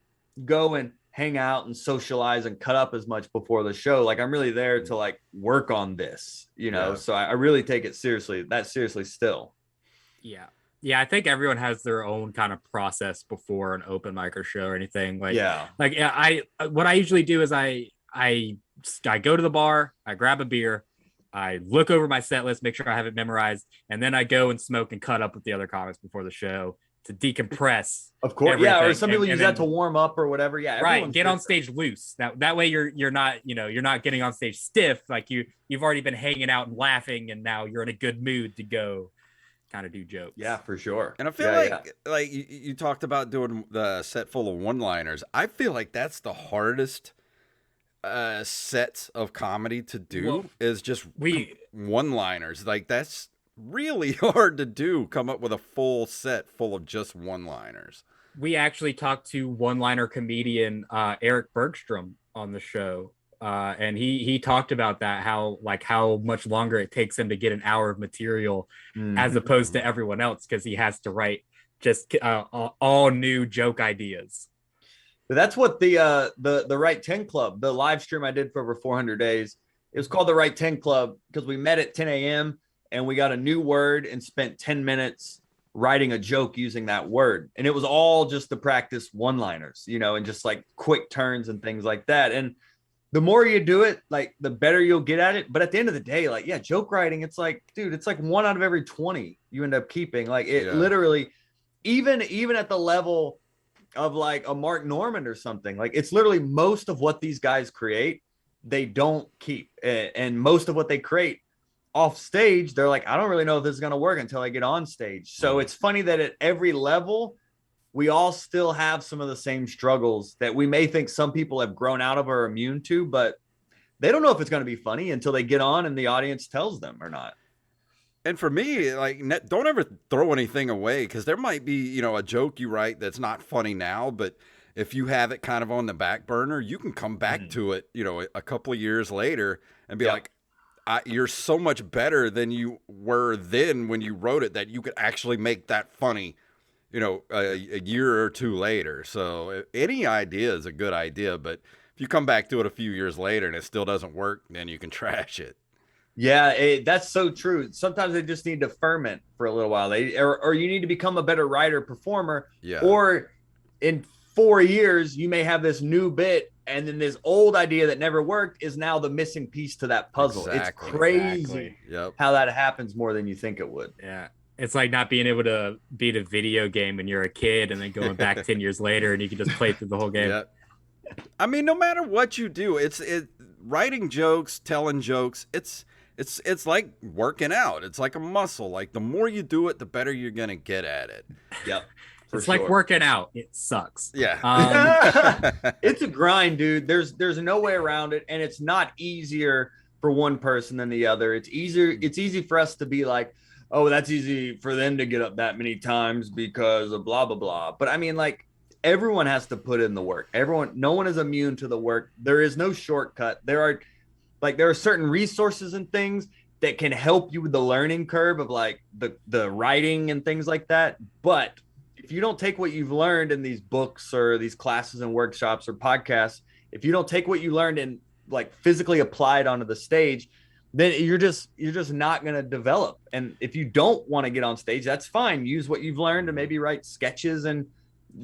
go and hang out and socialize and cut up as much before the show. Like I'm really there to like work on this, you know. Yeah. So I really take it seriously. That seriously still. Yeah. Yeah, I think everyone has their own kind of process before an open mic or show or anything. Like, Yeah. I what I usually do is I go to the bar, I grab a beer, I look over my set list, make sure I have it memorized, and then I go and smoke and cut up with the other comics before the show to decompress. Of course. Yeah. Or everything. some people And use then- that to warm up or whatever. Yeah. Right, everyone's get on different. stage loose. That way you're not, you're not getting on stage stiff. Like you've already been hanging out and laughing, and now you're in a good mood to go kind of do jokes. Yeah, for sure. And I feel Yeah, like you talked about doing the set full of one-liners. I feel like that's the hardest sets of comedy to do Well, is just we- one-liners. Like that's really hard to do. Come up with a full set full of just one-liners. We actually talked to one-liner comedian Eric Bergstrom on the show, and he talked about that, how much longer it takes him to get an hour of material Mhm. as opposed to everyone else, because he has to write just all new joke ideas. But that's what the Right 10 Club, the live stream I did for over 400 days, it was called the Right 10 Club because we met at 10 a.m. and we got a new word and spent 10 minutes writing a joke using that word. And it was all just to practice one-liners, you know, and just like quick turns and things like that. And the more you do it, like the better you'll get at it. But at the end of the day, like, yeah, joke writing, it's like, dude, it's like 1 out of every 20 you end up keeping. Like it Yeah. literally, even at the level of like a Mark Norman or something, like it's literally most of what these guys create, they don't keep. And most of what they create off stage, they're like, I don't really know if this is going to work until I get on stage. So it's funny that at every level, we all still have some of the same struggles that we may think some people have grown out of or are immune to, but they don't know if it's going to be funny until they get on and the audience tells them or not. And for me, like, don't ever throw anything away because there might be, a joke you write that's not funny now, but if you have it kind of on the back burner, you can come back to it, a couple of years later and be like, you're so much better than you were then when you wrote it that you could actually make that funny, a year or two later. So any idea is a good idea, but if you come back to it a few years later and it still doesn't work, then you can trash it. Yeah, that's so true. Sometimes they just need to ferment for a little while. Or you need to become a better writer, performer. Yeah. Or in 4 years, you may have this new bit, and then this old idea that never worked is now the missing piece to that puzzle. Exactly. It's crazy Exactly. Yep. how that happens more than you think it would. Yeah. It's like not being able to beat a video game when you're a kid and then going back 10 years later and you can just play through the whole game. Yeah. I mean, no matter what you do, it's writing jokes, telling jokes. It's like working out. It's like a muscle. Like the more you do it, the better you're gonna get at it. Yep. It's like working out. It sucks. Yeah. It's a grind, dude. There's no way around it, and it's not easier for one person than the other. It's easy for us to be like, oh, that's easy for them to get up that many times because of blah blah blah. But I mean, like, everyone has to put in the work. No one is immune to the work. There is no shortcut. There are certain resources and things that can help you with the learning curve of like the writing and things like that. But if you don't take what you've learned in these books or these classes and workshops or podcasts, if you don't take what you learned and like physically apply it onto the stage, then you're just not going to develop. And if you don't want to get on stage, that's fine. Use what you've learned to maybe write sketches and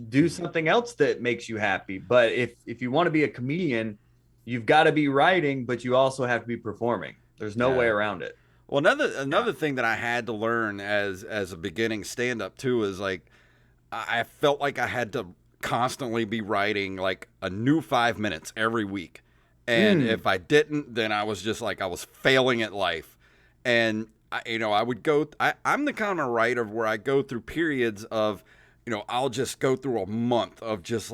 do something else that makes you happy. But if you want to be a comedian, you've got to be writing, but you also have to be performing. There's no way around it. Well, another thing that I had to learn as a beginning stand-up too is like I felt like I had to constantly be writing like a new 5 minutes every week. And if I didn't, then I was just like I was failing at life. And I would go I'm the kind of writer where I go through periods of I'll just go through a month of just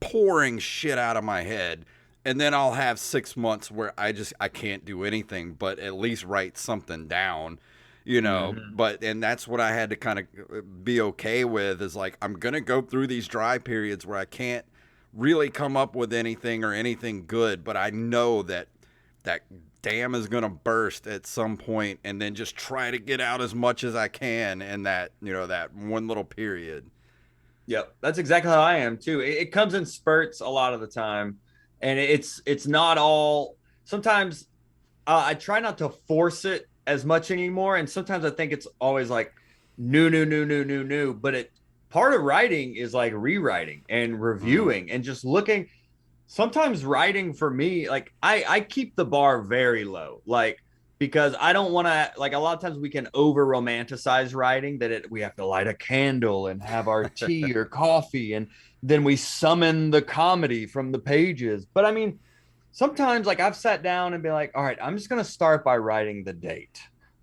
pouring shit out of my head. And then I'll have 6 months where I can't do anything but at least write something down. you know. Mhm. And that's what I had to kind of be okay with, is like, I'm gonna go through these dry periods where I can't really come up with anything or anything good, but I know that that dam is gonna burst at some point, and then just try to get out as much as I can in that, you know, that one little period. Yep, that's exactly how I am too. It comes in spurts a lot of the time, and it's not all. Sometimes I try not to force it as much anymore, and sometimes I think it's always like new. But it part of writing is like rewriting and reviewing and just looking. Sometimes writing for me, like I keep the bar very low, like because I don't want to, like, a lot of times we can over romanticize writing, that we have to light a candle and have our tea or coffee, and then we summon the comedy from the pages. But I mean, sometimes like I've sat down and been like, all right, I'm just gonna start by writing the date.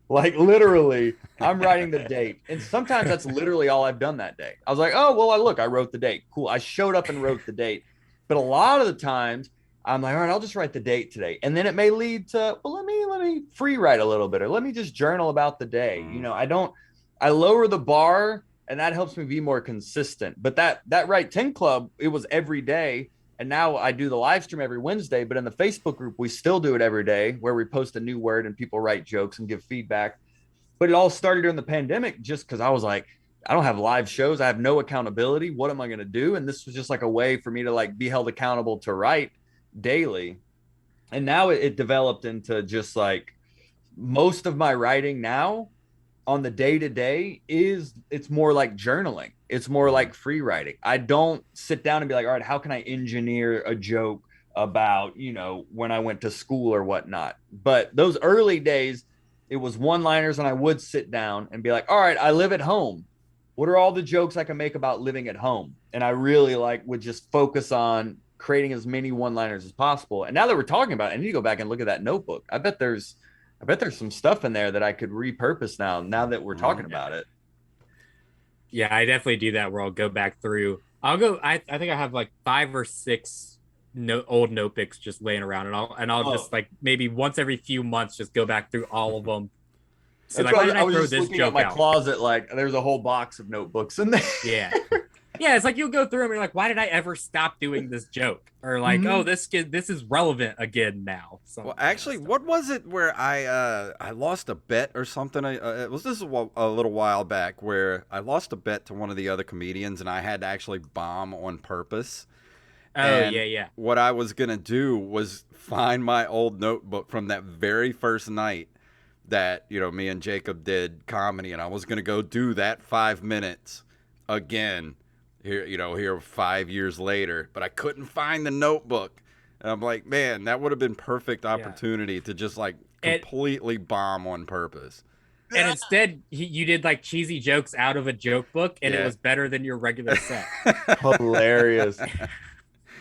Like literally, I'm writing the date. And sometimes that's literally all I've done that day. I was like, oh, well, I wrote the date. Cool. I showed up and wrote the date. But a lot of the times I'm like, all right, I'll just write the date today. And then it may lead to, well, let me free write a little bit, or let me just journal about the day. You know, I lower the bar, and that helps me be more consistent. But that Write 10 Club, it was every day. And now I do the live stream every Wednesday, but in the Facebook group, we still do it every day, where we post a new word and people write jokes and give feedback. But it all started during the pandemic, just because I was like, I don't have live shows. I have no accountability. What am I going to do? And this was just like a way for me to like be held accountable to write daily. And now it developed into just like most of my writing now on the day to day is, it's more like journaling. It's more like free writing. I don't sit down and be like, all right, how can I engineer a joke about, you know, when I went to school or whatnot. But those early days, it was one liners, and I would sit down and be like, all right, I live at home. What are all the jokes I can make about living at home? And I really like would just focus on creating as many one liners as possible. And now that we're talking about it, I need to go back and look at that notebook. I bet there's some stuff in there that I could repurpose now that we're talking about it. Yeah, I definitely do that where I'll go back through. I think I have like 5 or 6 old notebooks just laying around, and I'll just like maybe once every few months just go back through all of them. See, That's like, why why did I I was throw just this looking at joke my out? closet, like there's a whole box of notebooks in there. Yeah. Yeah, it's like you'll go through them and you're like, why did I ever stop doing this joke? Or like, oh, this is relevant again now. So, Well, actually, what was it where I lost a bet or something? This a little while back, where I lost a bet to one of the other comedians, and I had to actually bomb on purpose. Oh, And yeah. what I was gonna do was find my old notebook from that very first night that, you know, me and Jacob did comedy, and I was gonna go do that 5 minutes again here 5 years later, but I couldn't find the notebook. And I'm like, man, that would have been perfect opportunity to just like completely bomb on purpose. And instead, you did like cheesy jokes out of a joke book, and it was better than your regular set. Hilarious.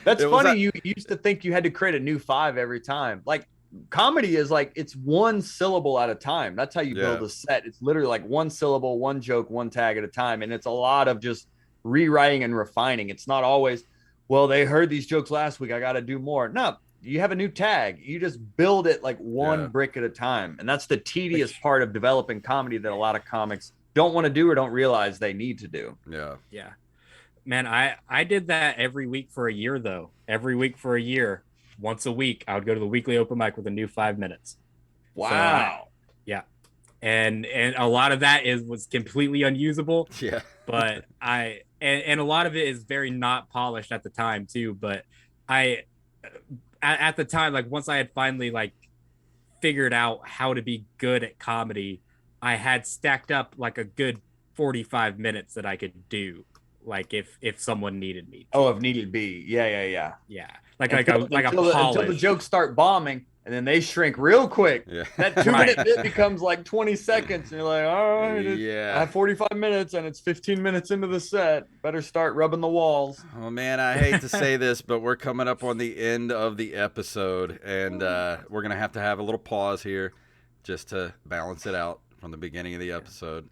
That's funny. You used to think you had to create a new 5 every time. Like comedy is like, it's one syllable at a time. That's how you build a set. It's literally like one syllable, one joke, one tag at a time. And it's a lot of just rewriting and refining. It's not always, well, they heard these jokes last week, I got to do more. No, you have a new tag. You just build it like one brick at a time. And that's the tedious part of developing comedy that a lot of comics don't want to do or don't realize they need to do. Yeah. Man, I did that every week for a year, though. Every week for a year, once a week, I would go to the weekly open mic with a new 5 minutes. Wow. Yeah. And a lot of that was completely unusable. Yeah. But and a lot of it is very not polished at the time too. But at the time, like once I had finally like figured out how to be good at comedy, I had stacked up like a good 45 minutes that I could do, like if someone needed me to. Oh, if needed be. Yeah. Like until the jokes start bombing, and then they shrink real quick. Yeah. That 2-minute bit becomes like 20 seconds, and you're like, all right, yeah, I have 45 minets, and it's 15 minutes into the set. Better start rubbing the walls. Oh man, I hate to say this, but we're coming up on the end of the episode, and we're gonna have to have a little pause here, just to balance it out from the beginning of the episode.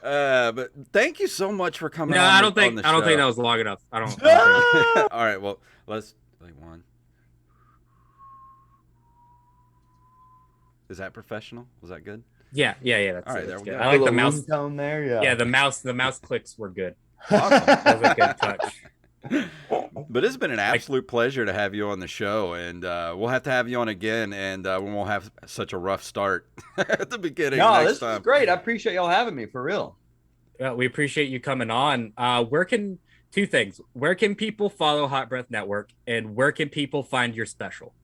But thank you so much for coming. No, on I don't think that was long enough. I don't think. All right, well, let's play one. Is that professional? Was that good? Yeah. That's All right, it. there That's we good. go. I like the little mouse. room tone there. Yeah. Yeah, the mouse clicks were good. Awesome. That was a good touch. But it's been an absolute pleasure to have you on the show, and we'll have to have you on again, and we won't have such a rough start at the beginning No, next this time. is great. I appreciate y'all having me for real. We appreciate you coming on. Two things. Where can people follow Hot Breath Network, and where can people find your special?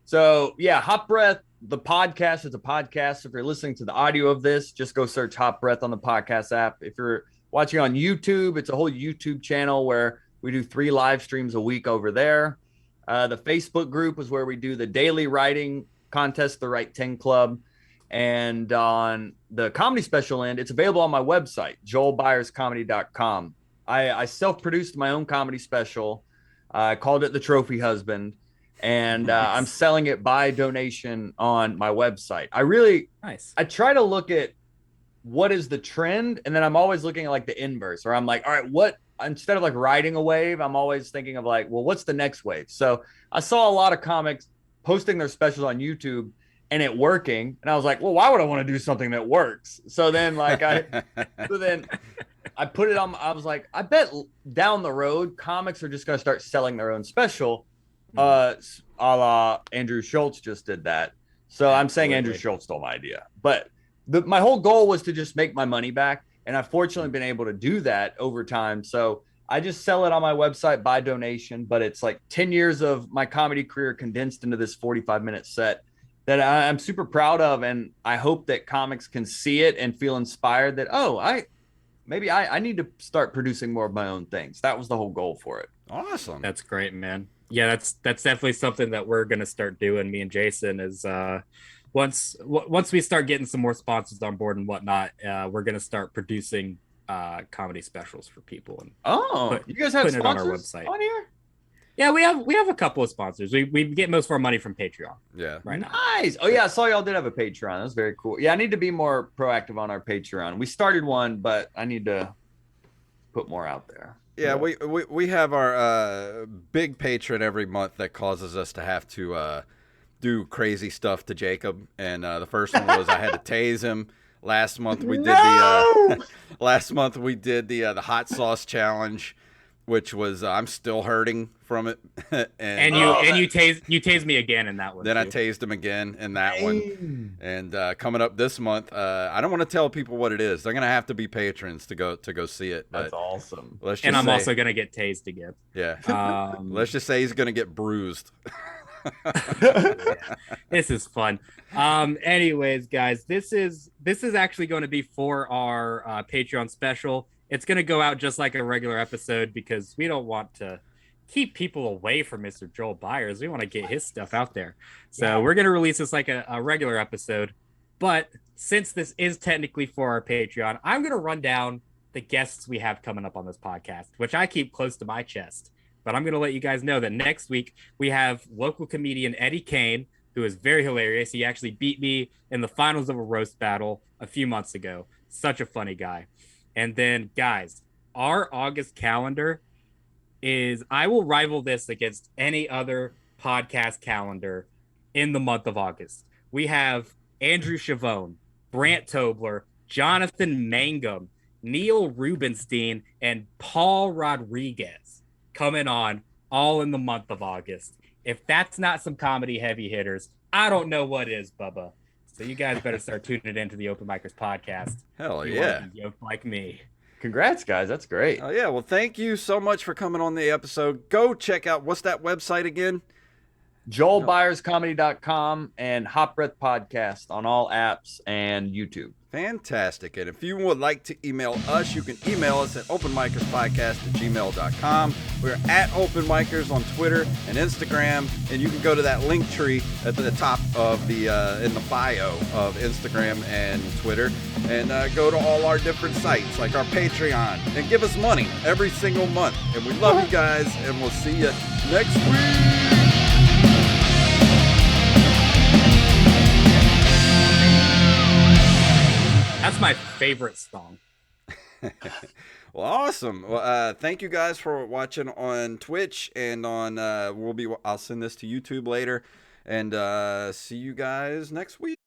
So yeah, Hot Breath, the podcast is a podcast. If you're listening to the audio of this, just go search Hot Breath on the podcast app. If you're watching on YouTube, it's a whole YouTube channel where we do 3 live streams a week over there. The Facebook group is where we do the daily writing contest, the Write 10 Club. And on the comedy special end, it's available on my website, joelbyerscomedy.com. I self-produced my own comedy special. I called it The Trophy Husband. And I'm selling it by donation on my website. I try to look at what is the trend, and then I'm always looking at like the inverse, or I'm like, all right, what, instead of like riding a wave, I'm always thinking of like, well, what's the next wave? So I saw a lot of comics posting their specials on YouTube and it working, and I was like, well, why would I want to do something that works? So then like I put it on. I was like, I bet down the road comics are just going to start selling their own special. A la Andrew Schultz just did that. So I'm saying Andrew Schultz stole my idea, but my whole goal was to just make my money back. And I've fortunately been able to do that over time. So I just sell it on my website by donation, but it's like 10 years of my comedy career condensed into this 45-minute set that I'm super proud of. And I hope that comics can see it and feel inspired that, maybe I need to start producing more of my own things. That was the whole goal for it. Awesome. That's great, man. Yeah, that's definitely something that we're gonna start doing. Me and Jason is once we start getting some more sponsors on board and whatnot, we're gonna start producing comedy specials for people. And you guys have putting it on our sponsors website. on here? Yeah, we have a couple of sponsors. We get most of our money from Patreon. Yeah. Right now. Nice. Oh yeah, I saw y'all did have a Patreon. That was very cool. Yeah, I need to be more proactive on our Patreon. We started one, but I need to put more out there. Yeah, we have our big patron every month that causes us to have to do crazy stuff to Jacob. And the first one was I had to tase him. Last month we did the hot sauce challenge, which was I'm still hurting from it. and you tased me again in that one. Then too. I tased him again in that one. And coming up this month, I don't want to tell people what it is. They're gonna have to be patrons to go see it. But that's awesome. Let's just and I'm say, also gonna get tased again. Yeah. Let's just say he's gonna get bruised. This is fun. Anyways, guys, this is actually going to be for our Patreon special. It's going to go out just like a regular episode because we don't want to keep people away from Mr. Joel Byers. We want to get his stuff out there. So we're going to release this like a regular episode. But since this is technically for our Patreon, I'm going to run down the guests we have coming up on this podcast, which I keep close to my chest. But I'm going to let you guys know that next week we have local comedian Eddie Kane, who is very hilarious. He actually beat me in the finals of a roast battle a few months ago. Such a funny guy. And then, guys, our August calendar is, I will rival this against any other podcast calendar in the month of August. We have Andrew Chavone, Brant Tobler, Jonathan Mangum, Neil Rubenstein, and Paul Rodriguez coming on all in the month of August. If that's not some comedy heavy hitters, I don't know what is, Bubba. So you guys better start tuning into the Open Micers podcast. Hell You yeah. wanna be yoked like me. Congrats, guys. That's great. Oh yeah. Well, thank you so much for coming on the episode. Go check out, what's that website again? JoelByersComedy.com and Hot Breath Podcast on all apps and YouTube. Fantastic. And if you would like to email us, you can email us at openmicerspodcast@gmail.com. We're at OpenMicers on Twitter and Instagram, and you can go to that link tree at the top of the in the bio of Instagram and Twitter, and go to all our different sites like our Patreon and give us money every single month. And we love you guys, and we'll see you next week. That's my favorite song. Well, awesome. Well, thank you guys for watching on Twitch and on I'll send this to YouTube later, and see you guys next week.